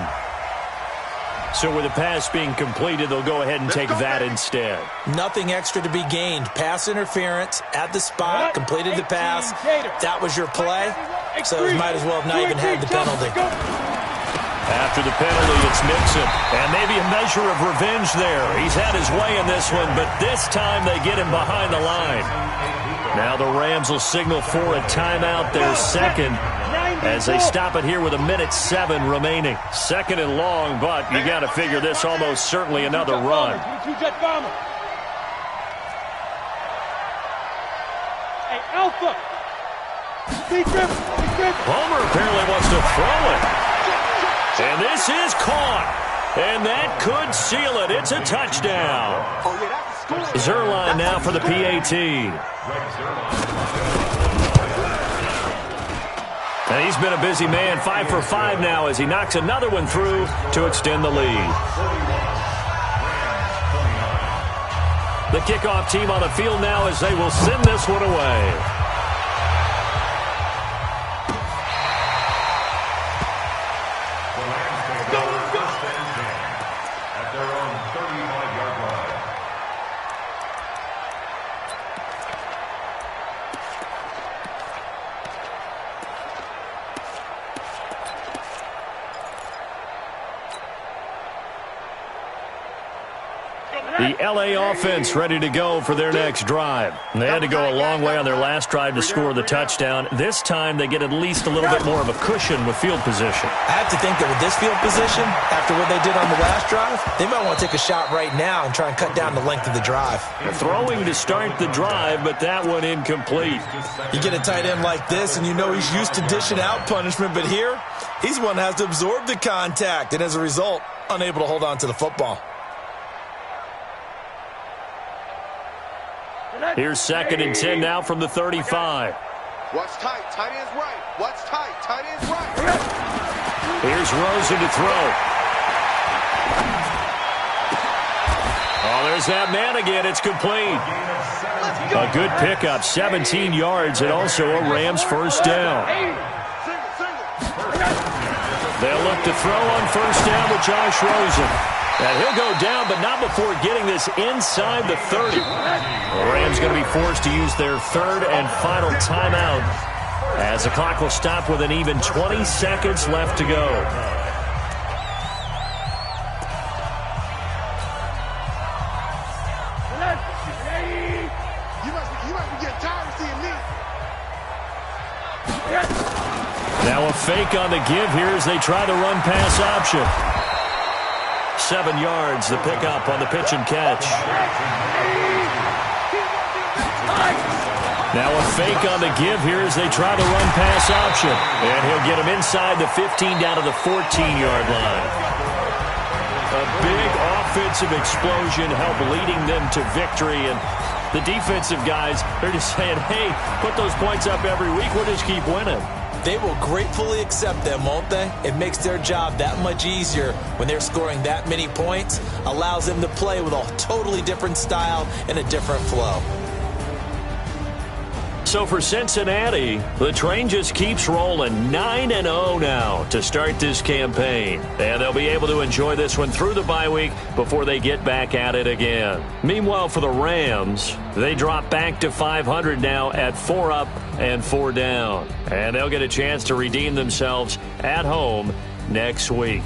So with the pass being completed, they'll go ahead and take that instead. Nothing extra to be gained. Pass interference at the spot, completed the pass. That was your play, so you might as well have not even had the penalty. After the penalty, it's Mixon. And maybe a measure of revenge there. He's had his way in this one, but this time they get him behind the line. Now the Rams will signal for a timeout, their 2nd, as they stop it here with 1:07 remaining. 2nd and long, but you got to figure this almost certainly another run. Hey, Alpha. Palmer apparently wants to throw it. And this is caught. And that could seal it. It's a touchdown. Zerline now for the PAT. And he's been a busy man, 5 for 5 now as he knocks another one through to extend the lead. The kickoff team on the field now as they will send this one away. At their own 35-yard line. The LA offense ready to go for their next drive. They had to go a long way on their last drive to score the touchdown. This time they get at least a little bit more of a cushion with field position. I have to think that with this field position, after what they did on the last drive, they might want to take a shot right now and try and cut down the length of the drive. Throwing to start the drive, but that one incomplete. You get a tight end like this, and you know he's used to dishing out punishment, but here, he's one that has to absorb the contact, and as a result, unable to hold on to the football. Here's 2nd and 10 now from the 35. Watch tight. Tight end's right. Watch tight. Tight end's right. Here's Rosen to throw. Oh, there's that man again. It's complete. A good pickup, 17 yards, and also a Rams first down. They'll look to throw on first down with Josh Rosen. And he'll go down, but not before getting this inside the 30. The Rams going to be forced to use their 3rd and final timeout as the clock will stop with an even 20 seconds left to go. You must be getting tired of seeing me. Now a fake on the give here as they try the run-pass option. 7 yards, the pickup on the pitch and catch. Now a fake on the give here as they try the run-pass option. And he'll get him inside the 15 down to the 14-yard line. A big offensive explosion helped leading them to victory. And the defensive guys, they're just saying, hey, put those points up every week. We'll just keep winning. They will gratefully accept them, won't they? It makes their job that much easier when they're scoring that many points, allows them to play with a totally different style and a different flow. So for Cincinnati, the train just keeps rolling 9-0 now to start this campaign. And they'll be able to enjoy this one through the bye week before they get back at it again. Meanwhile, for the Rams, they drop back to 500 now at 4 up and 4 down. And they'll get a chance to redeem themselves at home next week.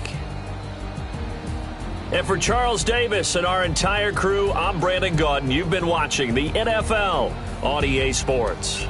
And for Charles Davis and our entire crew, I'm Brandon Gaudin. You've been watching the NFL on EA Sports.